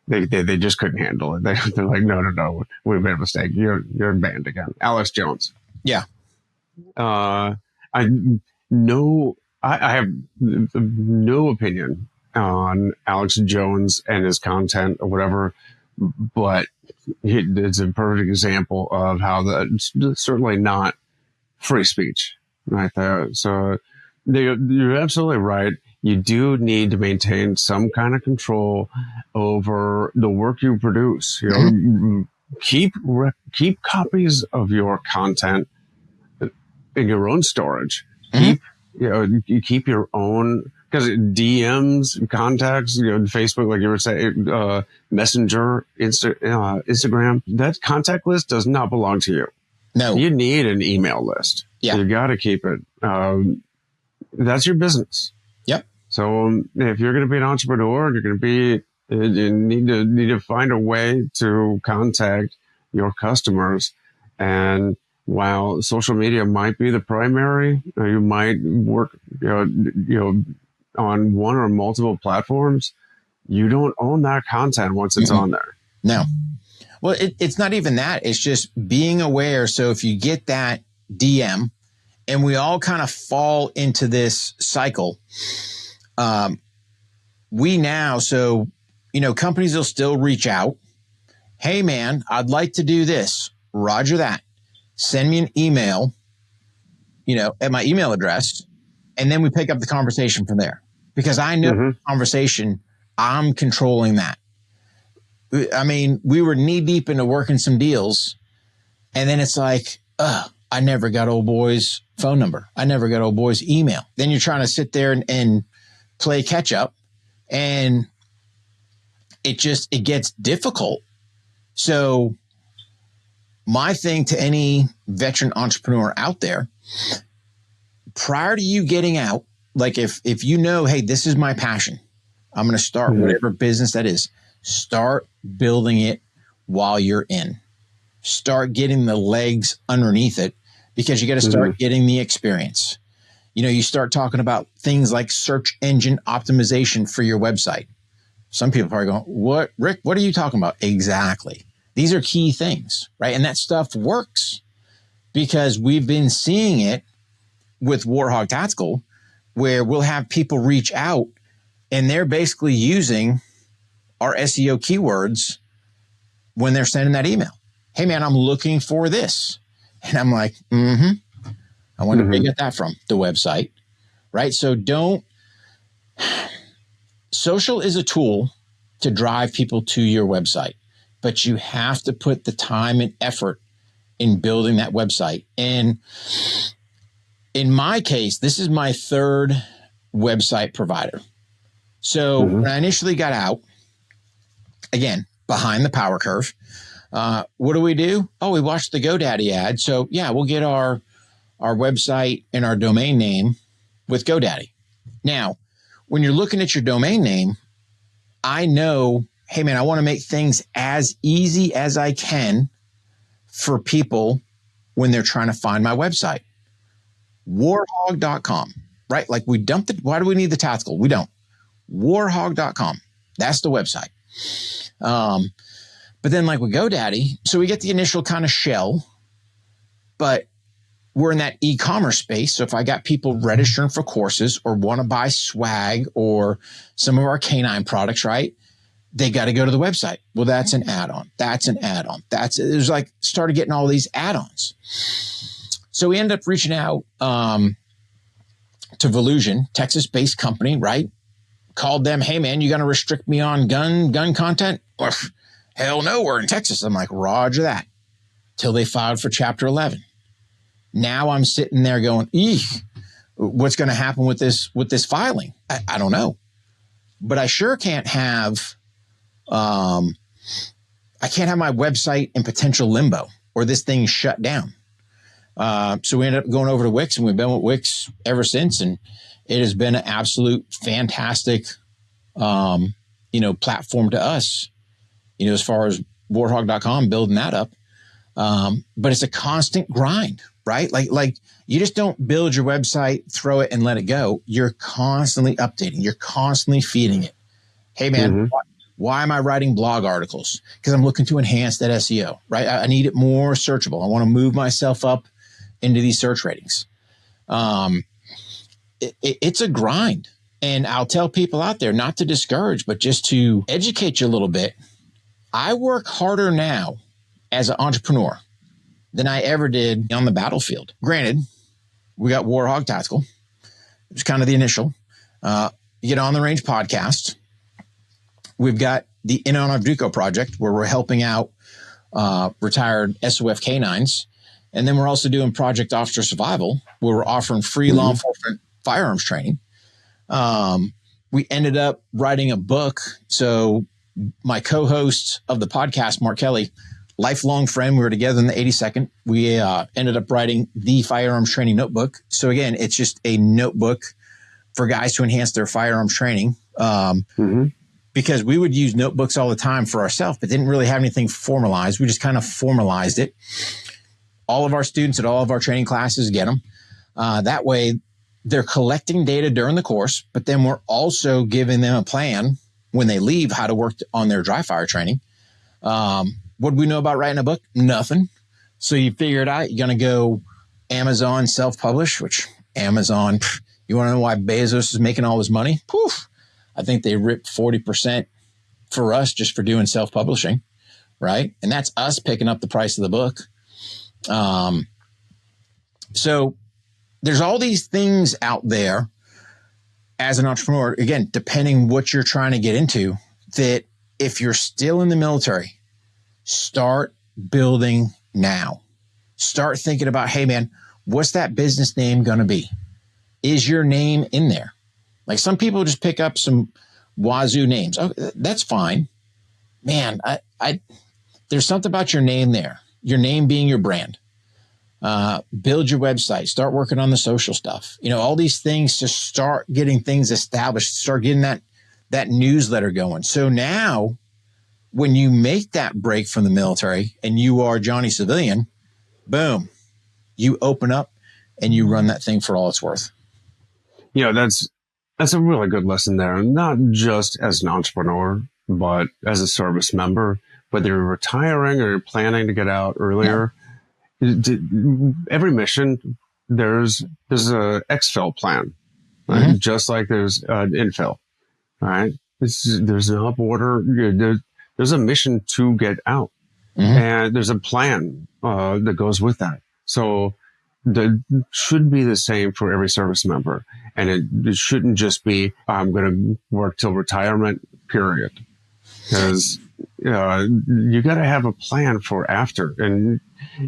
they just couldn't handle it. They're like, no, we made a mistake. You're banned again. Alex Jones. Yeah. I have no opinion on Alex Jones and his content or whatever, but it's a perfect example of how that's certainly not free speech right there. So you're absolutely right. You do need to maintain some kind of control over the work you produce. Keep copies of your content in your own storage. You keep your own, because DMs, contacts, Facebook, like you were saying, Messenger, Instagram, that contact list does not belong to you. No, you need an email list. Yeah, you got to keep it. That's your business. Yep. So if you're going to be an entrepreneur, you need to find a way to contact your customers. And while social media might be the primary, you might work, on one or multiple platforms. You don't own that content once it's on there. No. Well, it's not even that. It's just being aware. So if you get that DM, and we all kind of fall into this cycle, companies will still reach out. Hey, man, I'd like to do this. Roger that. Send me an email, at my email address, and then we pick up the conversation from there. because I know conversation, I'm controlling that. I mean, we were knee deep into working some deals, and then it's like, I never got old boy's phone number. I never got old boy's email. Then you're trying to sit there and play catch up, and it gets difficult. So my thing to any veteran entrepreneur out there, prior to you getting out, like if you know, hey, this is my passion, I'm going to start whatever business that is, start building it while you're in. Start getting the legs underneath it, because you got to start getting the experience. You know, you start talking about things like search engine optimization for your website. Some people are probably going, what, Rick, what are you talking about? Exactly. These are key things, right? And that stuff works because we've been seeing it with Warhawk Tactical, where we'll have people reach out and they're basically using our SEO keywords when they're sending that email. Hey, man, I'm looking for this. And I'm like, I wonder where you get that from, the website, right? So social is a tool to drive people to your website, but you have to put the time and effort in building that website. And in my case, this is my third website provider. So when I initially got out, again, behind the power curve, what do? Oh, we watched the GoDaddy ad. So yeah, we'll get our website and our domain name with GoDaddy. Now, when you're looking at your domain name, I know, hey man, I want to make things as easy as I can for people when they're trying to find my website. Warhawk.com, right? Like we dumped it. Why do we need the tactical? We don't. Warhawk.com. That's the website. But then like with GoDaddy, so we get the initial kind of shell, but we're in that e-commerce space. So if I got people registering for courses or want to buy swag or some of our canine products, right? They got to go to the website. Well, that's an add-on. That's an add-on. There's like started getting all these add-ons. So we ended up reaching out to Volusion, Texas-based company, right? Called them, hey man, you going to restrict me on gun content? Or hell no, we're in Texas. I'm like, roger that. Till they filed for Chapter 11. Now I'm sitting there going, eek, what's going to happen with this filing? I don't know. But I sure can't have, I can't have my website in potential limbo or this thing shut down. So we ended up going over to Wix, and we've been with Wix ever since. And it has been an absolute fantastic, platform to us, as far as Warhawk.com, building that up. But it's a constant grind, right? Like you just don't build your website, throw it and let it go. You're constantly updating. You're constantly feeding it. Hey man, why am I writing blog articles? Because I'm looking to enhance that SEO, right? I need it more searchable. I want to move myself up into these search ratings. It's a grind. And I'll tell people out there not to discourage, but just to educate you a little bit. I work harder now as an entrepreneur than I ever did on the battlefield. Granted, we got Warhawk Tactical. It was kind of the initial. Get on the Range podcast. We've got the In Honor of Duco project, where we're helping out retired SOF canines. And then we're also doing Project Officer Survival, where we're offering free law enforcement firearms training. We ended up writing a book. So my co-host of the podcast, Mark Kelly, lifelong friend, we were together in the 82nd. We ended up writing the Firearms Training Notebook. So again, it's just a notebook for guys to enhance their firearms training. Because we would use notebooks all the time for ourselves, but didn't really have anything formalized. We just kind of formalized it. All of our students at all of our training classes get them. That way, they're collecting data during the course, but then we're also giving them a plan when they leave how to work on their dry fire training. What do we know about writing a book? Nothing. So you figure it out. You're going to go Amazon self-publish, which Amazon, you want to know why Bezos is making all his money? Poof. I think they ripped 40% for us just for doing self-publishing, right? And that's us picking up the price of the book. So there's all these things out there as an entrepreneur, again, depending what you're trying to get into, that if you're still in the military, start building now. Start thinking about, hey, man, what's that business name going to be? Is your name in there? Like some people just pick up some wazoo names. Oh, that's fine. Man, there's something about your name there. Your name being your brand. Build your website. Start working on the social stuff. All these things to start getting things established. Start getting that newsletter going. So now, when you make that break from the military and you are Johnny Civilian, boom, you open up and you run that thing for all it's worth. That's a really good lesson there. Not just as an entrepreneur, but as a service member, whether you're retiring or you're planning to get out earlier. Yeah. Every mission, there's a exfil plan, right? Mm-hmm. Just like there's an infill, right? There's an up order. There's a mission to get out, mm-hmm. and there's a plan that goes with that. So that should be the same for every service member, and it shouldn't just be I'm going to work till retirement, period. Because you got to have a plan for after. And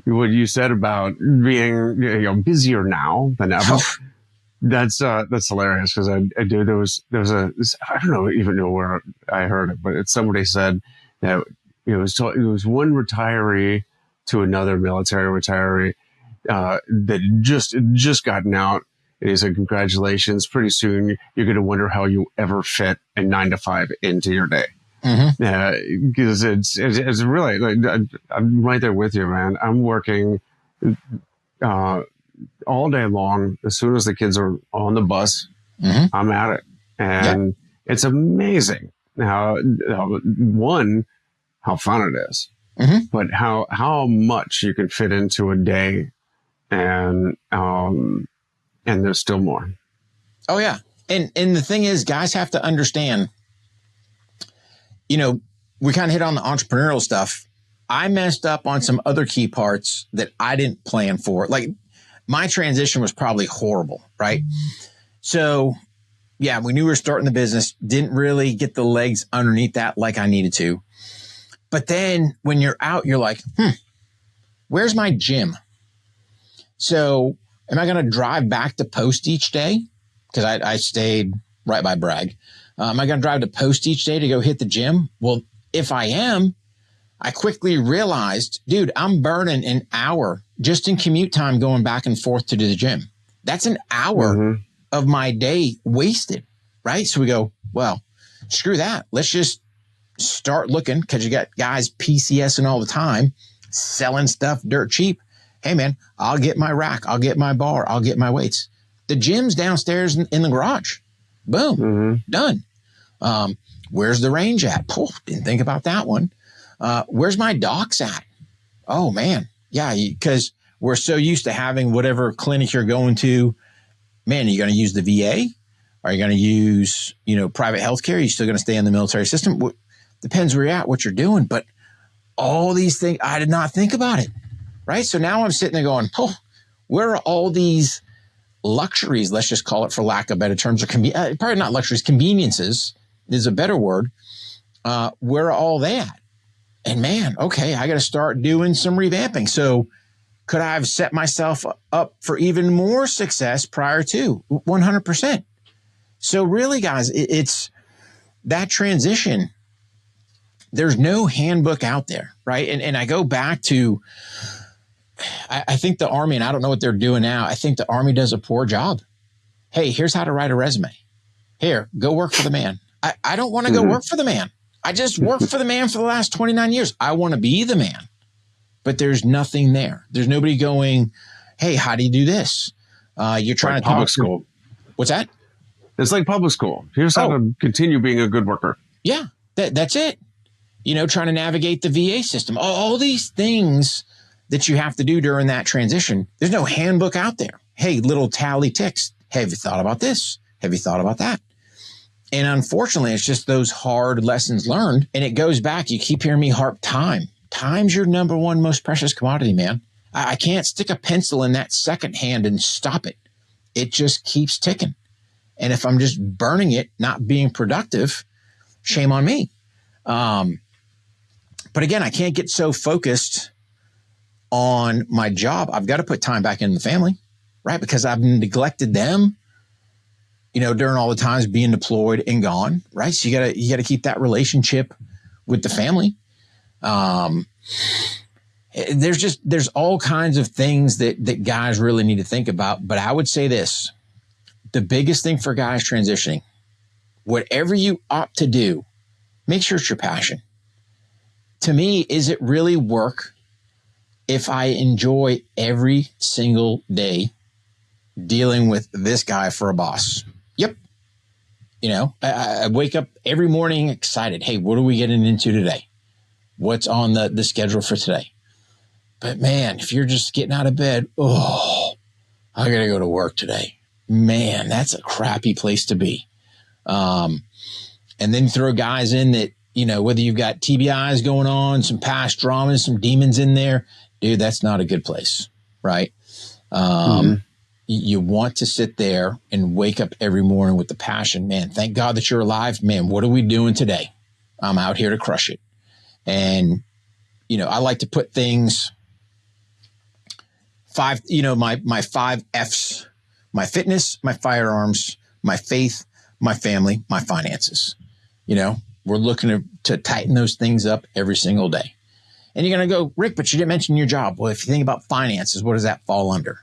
what you said about being busier now than ever. That's hilarious because I do. There was I don't even know where I heard it, but somebody said that it was one retiree to another military retiree that just gotten out. And he said, "Congratulations! Pretty soon you're going to wonder how you ever fit a 9 to 5 into your day." Mm-hmm. Because it's really I'm right there with you, man. I'm working all day long. As soon as the kids are on the bus, mm-hmm. I'm at it. And It's amazing how fun it is, mm-hmm. but how much you can fit into a day, and there's still more. Oh yeah. And the thing is, guys have to understand, we kind of hit on the entrepreneurial stuff. I messed up on some other key parts that I didn't plan for. Like, my transition was probably horrible, right? So, yeah, we knew we were starting the business, didn't really get the legs underneath that like I needed to. But then when you're out, you're like, where's my gym? So am I going to drive back to Post each day? Because I stayed right by Bragg. Am I going to drive to Post each day to go hit the gym? Well, if I am, I quickly realized, dude, I'm burning an hour just in commute time going back and forth to do the gym. That's an hour mm-hmm. of my day wasted, right? So we go, well, screw that. Let's just start looking, because you got guys PCSing all the time, selling stuff dirt cheap. Hey, man, I'll get my rack. I'll get my bar. I'll get my weights. The gym's downstairs in the garage. Boom, mm-hmm. done. Where's the range at? Didn't think about that one. Where's my docs at? Oh, man. Yeah, because we're so used to having whatever clinic you're going to. Man, are you going to use the VA? Are you going to use, private healthcare? Are you still going to stay in the military system? Depends where you're at, what you're doing. But all these things, I did not think about it, right? So now I'm sitting there going, where are all these luxuries? Let's just call it, for lack of better terms, or probably not luxuries, conveniences is a better word. Where are all they at? And man, okay, I got to start doing some revamping. So could I have set myself up for even more success prior to? 100%. So really, guys, it's that transition. There's no handbook out there, right? And I go back to, I think the Army, and I don't know what they're doing now, I think the Army does a poor job. Hey, here's how to write a resume. Here, go work for the man. I don't want to go work for the man. I just worked for the man for the last 29 years. I want to be the man. But there's nothing there. There's nobody going, hey, how do you do this? You're trying to public school. What's that? It's like public school. Here's how to continue being a good worker. Yeah, that's it. Trying to navigate the VA system. All these things that you have to do during that transition. There's no handbook out there. Hey, little tally ticks. Have you thought about this? Have you thought about that? And unfortunately, it's just those hard lessons learned. And it goes back. You keep hearing me harp time. Time's your number one most precious commodity, man. I can't stick a pencil in that second hand and stop it. It just keeps ticking. And if I'm just burning it, not being productive, shame on me. But again, I can't get so focused on my job. I've got to put time back in the family, right? Because I've neglected them, during all the times being deployed and gone, right? So you gotta keep that relationship with the family. There's all kinds of things that guys really need to think about. But I would say this, the biggest thing for guys transitioning, whatever you opt to do, make sure it's your passion. To me, is it really work if I enjoy every single day dealing with this guy for a boss? Yep. I wake up every morning excited. Hey, what are we getting into today? What's on the schedule for today? But man, if you're just getting out of bed, I got to go to work today. Man, that's a crappy place to be. And then throw guys in that, whether you've got TBIs going on, some past dramas, some demons in there, dude, that's not a good place, right? You want to sit there and wake up every morning with the passion. Man, thank God that you're alive. Man, what are we doing today? I'm out here to crush it. And, I like to put things my 5 F's, my fitness, my firearms, my faith, my family, my finances. We're looking to tighten those things up every single day. And you're going to go, Rick, but you didn't mention your job. Well, if you think about finances, what does that fall under?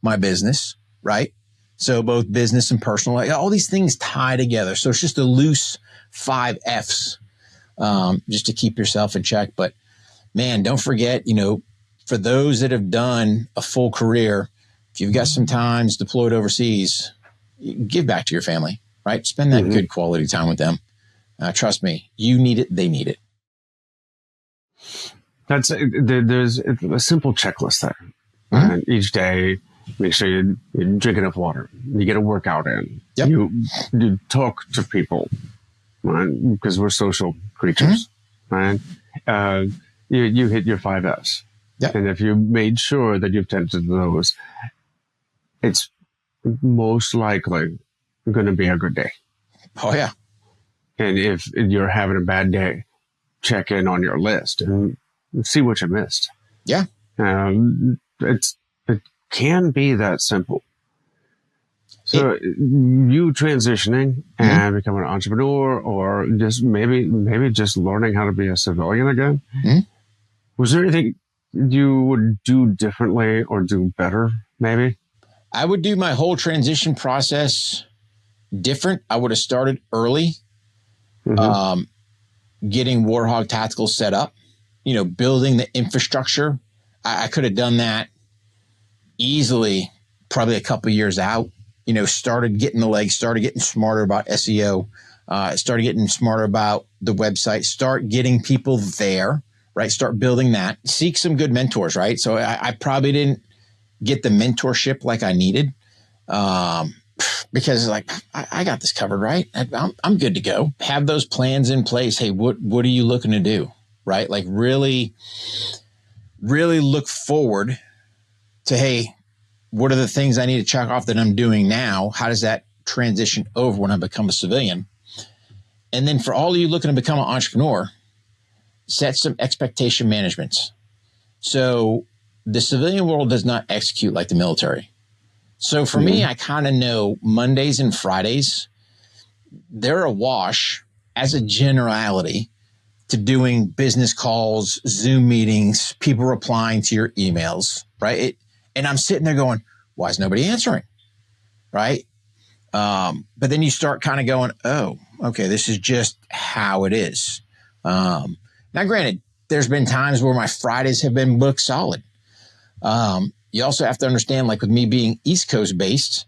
My business, right? So both business and personal, all these things tie together. So it's just a loose 5 F's, just to keep yourself in check. But man, don't forget, for those that have done a full career, if you've got some times deployed overseas, give back to your family, right? Spend that good quality time with them. Trust me, you need it. They need it. There's a simple checklist there. And each day, make sure you drink enough water. You get a workout in. Yep. You talk to people, right? Because we're social creatures, right? You hit your 5 F's. Yep. And if you made sure that you've tended to those, it's most likely going to be a good day. Oh, yeah. And if you're having a bad day, check in on your list and see what you missed. Yeah. It can be that simple. So you transitioning and becoming an entrepreneur, or just maybe just learning how to be a civilian again. Was there anything you would do differently or do better? Maybe I would do my whole transition process different. I would have started early, getting Warhawk Tactical set up, building the infrastructure. I could have done that easily, probably a couple of years out, started getting the legs, started getting smarter about SEO, started getting smarter about the website, start getting people there, right? Start building that, seek some good mentors, right? So I probably didn't get the mentorship like I needed, because I got this covered, right? I'm good to go. Have those plans in place. Hey, what are you looking to do? Right? Like really look forward to, hey, what are the things I need to check off that I'm doing now? How does that transition over when I become a civilian? And then for all of you looking to become an entrepreneur, set some expectation managements. So the civilian world does not execute like the military. So for me, I kind of know Mondays and Fridays, they're a wash as a generality to doing business calls, Zoom meetings, people replying to your emails, right? And I'm sitting there going, why is nobody answering, right? But then you start kind of going, oh, okay, this is just how it is. Now, granted, there's been times where my Fridays have been booked solid. You also have to understand, like with me being East Coast based,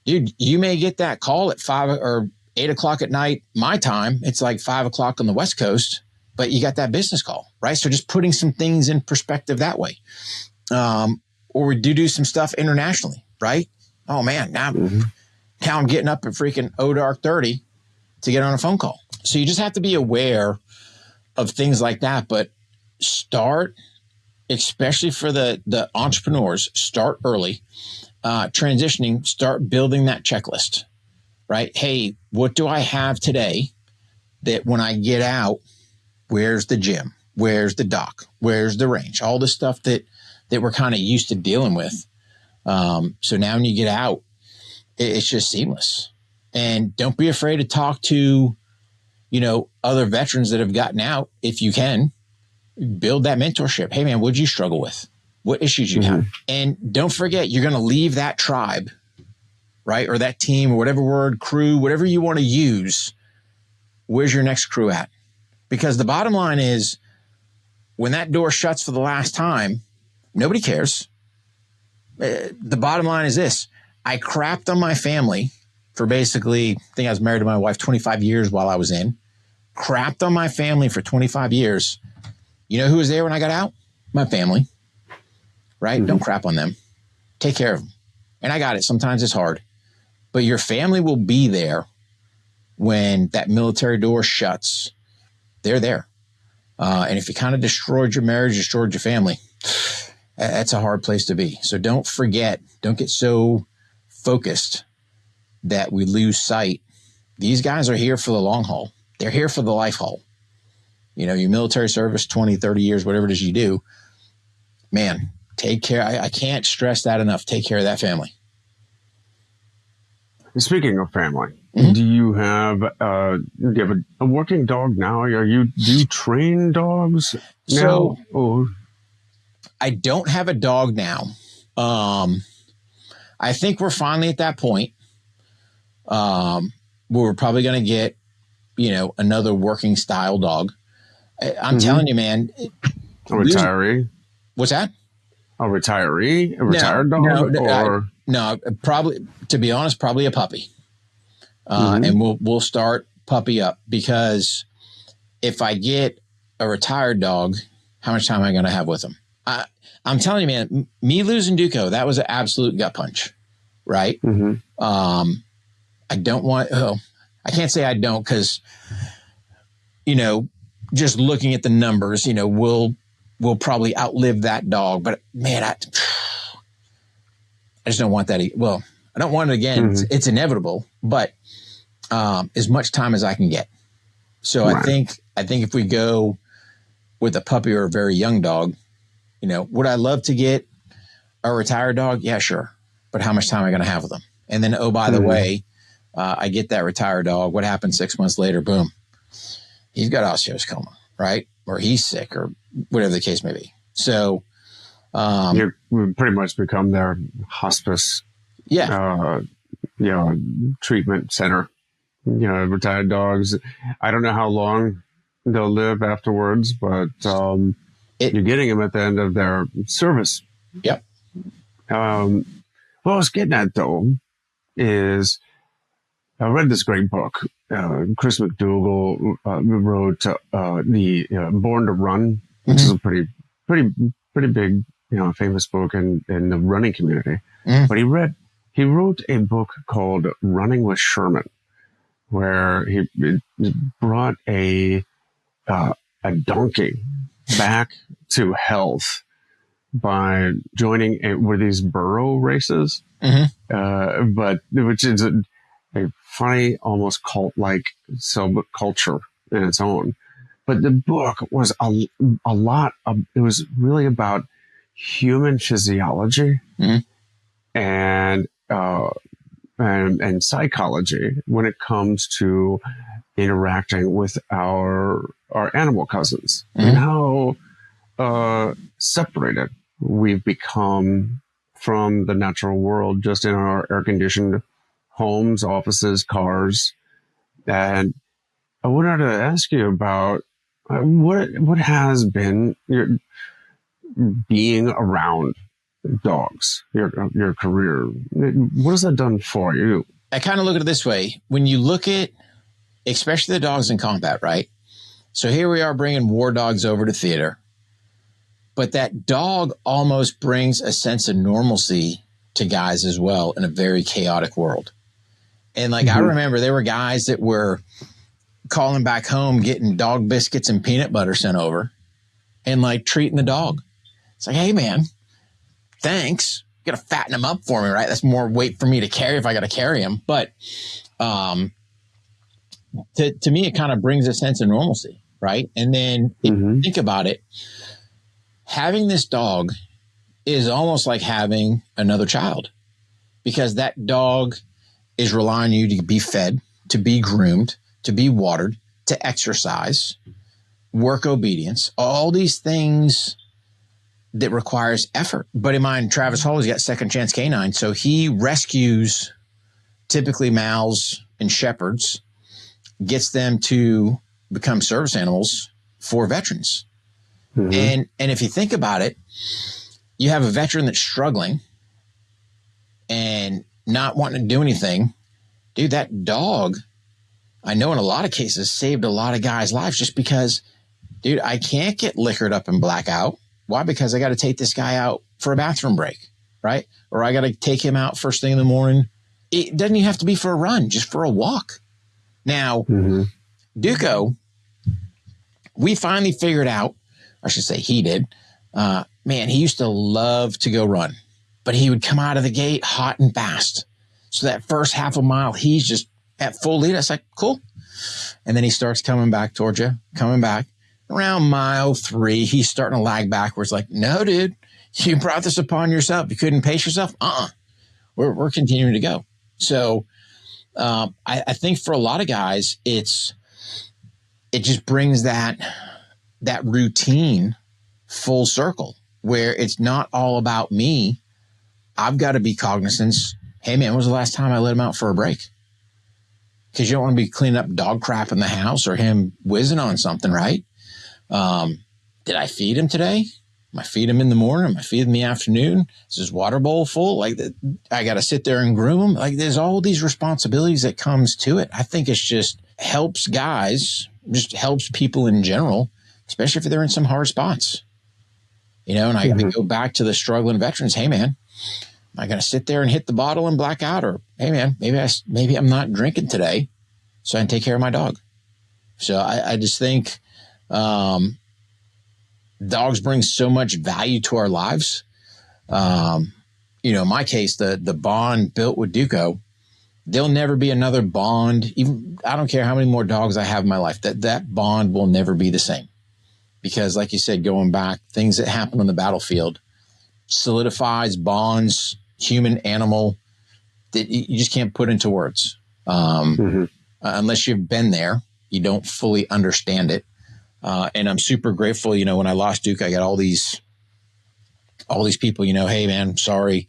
dude, you may get that call at 5 or 8 o'clock at night, my time. It's like 5 o'clock on the West Coast, but you got that business call, right? So just putting some things in perspective that way. Or we do some stuff internationally, right? Oh man, now I'm getting up at freaking dark 30 to get on a phone call. So you just have to be aware of things like that, but start, especially for the entrepreneurs, start early, transitioning, start building that checklist, right? Hey, what do I have today that when I get out, where's the gym? Where's the dock? Where's the range? All the stuff that we're kind of used to dealing with. So now when you get out, it's just seamless. And don't be afraid to talk to, other veterans that have gotten out. If you can, build that mentorship. Hey man, what'd you struggle with? What issues you have? And don't forget, you're going to leave that tribe, right? Or that team, or whatever word, crew, whatever you want to use. Where's your next crew at? Because the bottom line is, when that door shuts for the last time, nobody cares. The bottom line is this. I crapped on my family for basically, I think I was married to my wife 25 years while I was in. Crapped on my family for 25 years. You know who was there when I got out? My family. Right? Don't crap on them. Take care of them. And I got it. Sometimes it's hard. But your family will be there when that military door shuts. They're there. And if you kind of destroyed your marriage, destroyed your family, that's a hard place to be. So don't forget, don't get so focused that we lose sight. These guys are here for the long haul. They're here for the life haul. Your military service, 20, 30 years, whatever it is you do, man, take care. I can't stress that enough. Take care of that family. Speaking of family, do you have a working dog now? Do you train dogs now? So, I don't have a dog now. I think we're finally at that point. We're probably going to get, another working style dog. I'm telling you, man. A retiree? What's that? A retiree? A retired dog? No, probably, to be honest, probably a puppy. And we'll start puppy up, because if I get a retired dog, how much time am I going to have with him? I'm telling you, man, me losing Duco, that was an absolute gut punch, right? I don't want, I can't say I don't, because, just looking at the numbers, we'll probably outlive that dog. But man, I just don't want that. Well, I don't want it again. It's inevitable, but as much time as I can get. So right. I think if we go with a puppy or a very young dog, would I love to get a retired dog? Yeah, sure. But how much time am I going to have with them? And then, oh, by the way, I get that retired dog. What happens 6 months later? Boom. He's got osteosarcoma, right? Or he's sick, or whatever the case may be. So we've pretty much become their hospice, treatment center. Retired dogs. I don't know how long they'll live afterwards, but you're getting them at the end of their service. Yep. What I was getting at, though, is I read this great book. Chris McDougall wrote the Born to Run, which is a pretty big, famous book in the running community. But he wrote a book called Running with Sherman, where he brought a donkey back to health by joining with these burro races, but which is a funny, almost cult-like subculture in its own. But the book was a lot of, it was really about human physiology and psychology when it comes to interacting with our animal cousins, and how separated we've become from the natural world just in our air-conditioned homes, offices, cars. And I wanted to ask you about what has been your being around dogs, your career. What has that done for you? I kind of look at it this way. When you look at, especially the dogs in combat, right? So here we are bringing war dogs over to theater, but that dog almost brings a sense of normalcy to guys as well in a very chaotic world. And I remember there were guys that were calling back home, getting dog biscuits and peanut butter sent over, and treating the dog. It's hey man, thanks. You got to fatten him up for me, right? That's more weight for me to carry if I got to carry him. But To me, it kind of brings a sense of normalcy, right? And then if you think about it, having this dog is almost like having another child, because that dog is relying on you to be fed, to be groomed, to be watered, to exercise, work obedience, all these things that requires effort. But in mine, Travis Hall has got Second Chance Canine. So he rescues typically males and shepherds, gets them to become service animals for veterans. And if you think about it, you have a veteran that's struggling and not wanting to do anything. Dude, that dog, I know in a lot of cases, saved a lot of guys' lives just because, dude, I can't get liquored up and black out. Why? Because I got to take this guy out for a bathroom break, right? Or I got to take him out first thing in the morning. It doesn't even have to be for a run, just for a walk. Now, Duco, we finally figured out, I should say he did, man, he used to love to go run, but he would come out of the gate hot and fast. So that first half a mile, he's just at full lead. I was like, cool. And then he starts coming back towards you, coming back. Around mile 3, he's starting to lag backwards. Like, no, dude, you brought this upon yourself. You couldn't pace yourself. We're continuing to go. So I think for a lot of guys, it just brings that routine full circle where it's not all about me. I've got to be cognizant. Hey, man, when was the last time I let him out for a break? Because you don't want to be cleaning up dog crap in the house or him whizzing on something, right? Did I feed him today? Am I feed him in the morning? Am I feed him in the afternoon? Is his water bowl full? Like, I got to sit there and groom him. Like, there's all these responsibilities that comes to it. I think it's just helps guys, just helps people in general, especially if they're in some hard spots. You know, and I go back to the struggling veterans. Hey, man, am I going to sit there and hit the bottle and black out? Or, hey, man, maybe I'm not drinking today so I can take care of my dog. So I just think dogs bring so much value to our lives. You know, in my case, the bond built with Duco, there'll never be another bond. Even I don't care how many more dogs I have in my life, that bond will never be the same. Because like you said, going back, things that happen on the battlefield solidifies bonds, human, animal, that you just can't put into words. Unless you've been there, you don't fully understand it. And I'm super grateful. You know, when I lost Duke, I got all these people, you know, hey man, sorry,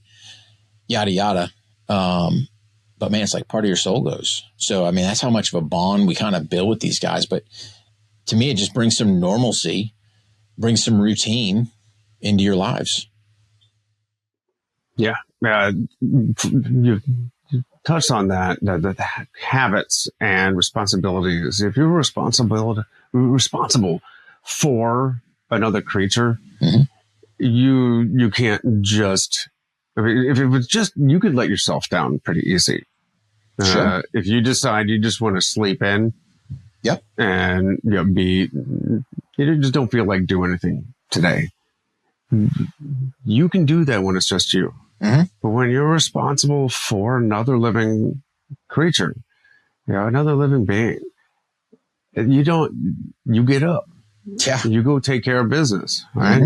yada, yada. But man, it's like part of your soul goes. So, I mean, that's how much of a bond we kind of build with these guys. But to me, it just brings some normalcy, brings some routine into your lives. Yeah. You touched on that, the habits and responsibilities. If you're responsible for another creature, you can't just, I mean, if it was just, you could let yourself down pretty easy. Sure. If you decide you just want to sleep in, yep, and you just don't feel like doing anything today, you can do that when it's just you. But when you're responsible for another living creature, you know, another living being, you get up, you go take care of business, right?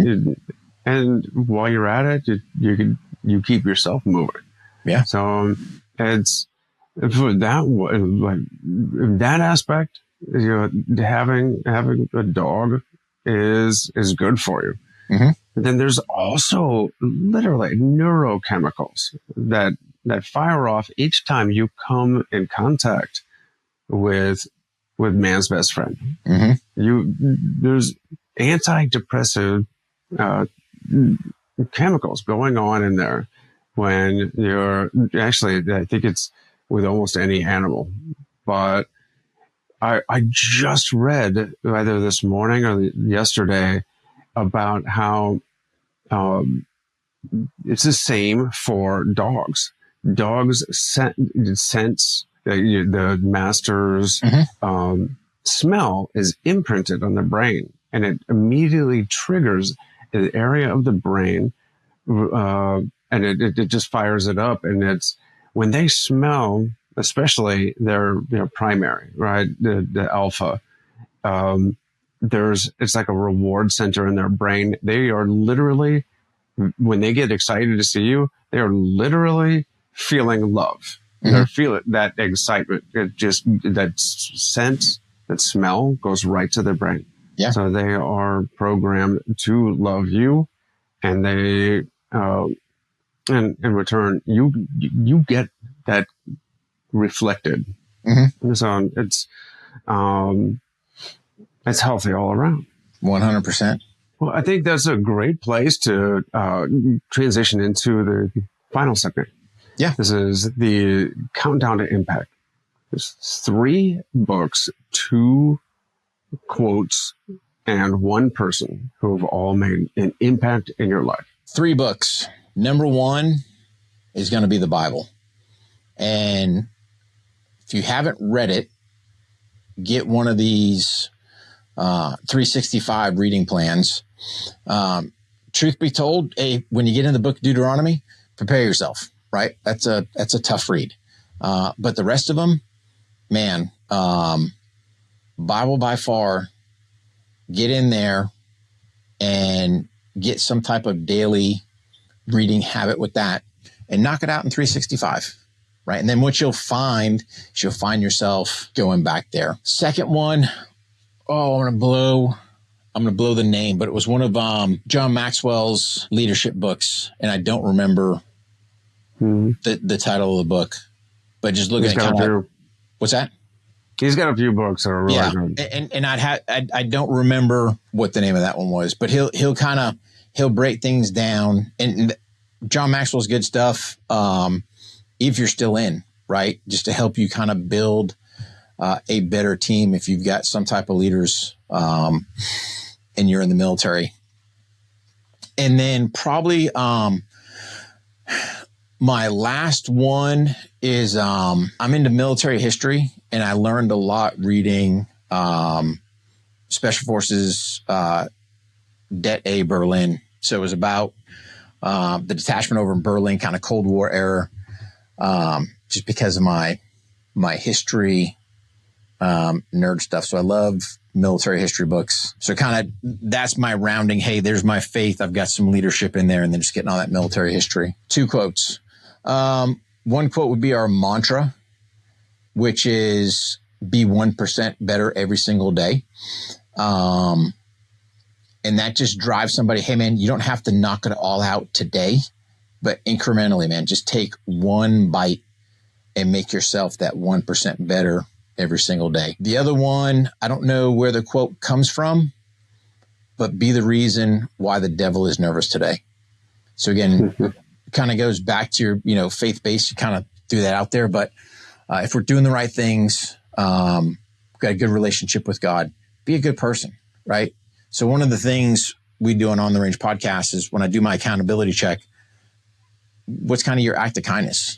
And while you're at it, you keep yourself moving. Yeah. So it's for that aspect, you know, having a dog is good for you. Then there's also literally neurochemicals that fire off each time you come in contact with man's best friend. There's antidepressive chemicals going on in there when you're actually, I think it's with almost any animal, but I just read either this morning or yesterday about how it's the same for dogs. Dogs sense the master's smell is imprinted on the brain, and it immediately triggers an area of the brain, and it just fires it up. And it's when they smell especially their primary, right? The alpha. It's like a reward center in their brain. They are literally, when they get excited to see you, they are literally feeling love. They're feeling that excitement. That sense, that smell goes right to their brain. Yeah. So they are programmed to love you, and they, and in return, you get that reflected. So it's healthy all around. 100%. Well, I think that's a great place to transition into the final segment. Yeah. This is the countdown to impact. There's 3 books, 2 quotes, and 1 person who have all made an impact in your life. 3 books. Number 1 is going to be the Bible. And if you haven't read it, get one of these 365 reading plans. Truth be told, when you get in the book of Deuteronomy, prepare yourself, right? That's a tough read. But the rest of them, man, Bible by far, get in there and get some type of daily reading habit with that and knock it out in 365. Right. And then what you'll find yourself going back there. Second one, I'm going to blow the name, but it was one of John Maxwell's leadership books. And I don't remember the title of the book, but just looking at kind of, what's that? He's got a few books that are really good. And I don't remember what the name of that one was, but he'll break things down, and John Maxwell's good stuff. If you're still in, right, just to help you kind of build a better team if you've got some type of leaders and you're in the military. And then probably my last one is I'm into military history, and I learned a lot reading Special Forces Det A Berlin. So it was about the detachment over in Berlin, kind of Cold War era. Just because of my history, nerd stuff. So I love military history books. So kind of that's my rounding. Hey, there's my faith. I've got some leadership in there, and then just getting all that military history. 2 quotes. One quote would be our mantra, which is be 1% better every single day. And that just drives somebody, hey man, you don't have to knock it all out today. But incrementally, man, just take 1 bite and make yourself that 1% better every single day. The other one, I don't know where the quote comes from, but be the reason why the devil is nervous today. So again, kind of goes back to your, faith-based, you kind of threw that out there. But if we're doing the right things, got a good relationship with God, be a good person, right? So one of the things we do on the Range podcast is when I do my accountability check, what's kind of your act of kindness?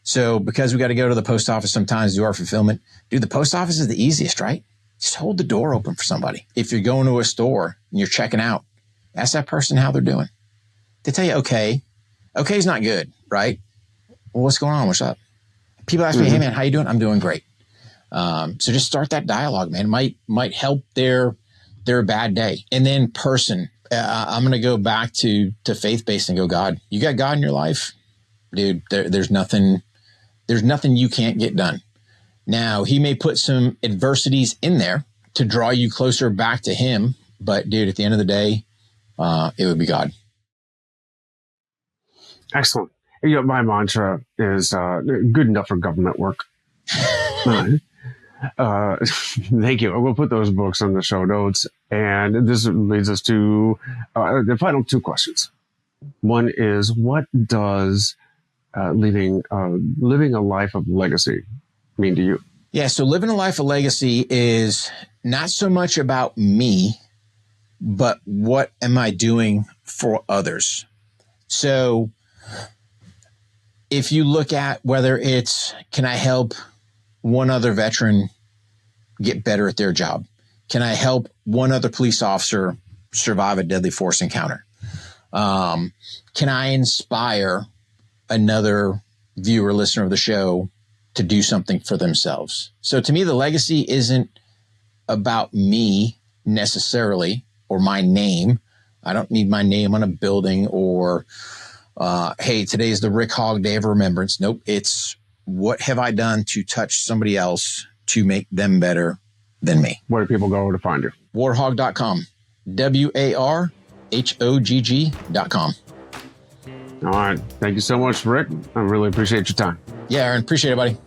So because we got to go to the post office sometimes to do our fulfillment, dude, the post office is the easiest, right? Just hold the door open for somebody. If you're going to a store and you're checking out, ask that person how they're doing. They tell you, okay. Okay's not good, right? Well, what's going on? What's up? People ask me, hey man, how you doing? I'm doing great. So just start that dialogue, man. It might help their bad day. And then person, I'm going to go back to faith-based and go, God, you got God in your life? Dude, there's nothing you can't get done. Now, he may put some adversities in there to draw you closer back to him. But dude, at the end of the day, it would be God. Excellent. My mantra is good enough for government work. Thank you. We'll put those books on the show notes. And this leads us to the final 2 questions. One is, what does living a life of legacy mean to you? Yeah, so living a life of legacy is not so much about me, but what am I doing for others? So if you look at whether it's, can I help one other veteran get better at their job? Can I help one other police officer survive a deadly force encounter? Can I inspire another viewer, listener of the show to do something for themselves. So to me, the legacy isn't about me necessarily or my name. I don't need my name on a building or, hey, today's the Rick Hogg Day of Remembrance. Nope. It's what have I done to touch somebody else to make them better than me? Where do people go to find you? Warhawk.com. WARHOGG.com. All right. Thank you so much, Rick. I really appreciate your time. Yeah, Aaron. Appreciate it, buddy.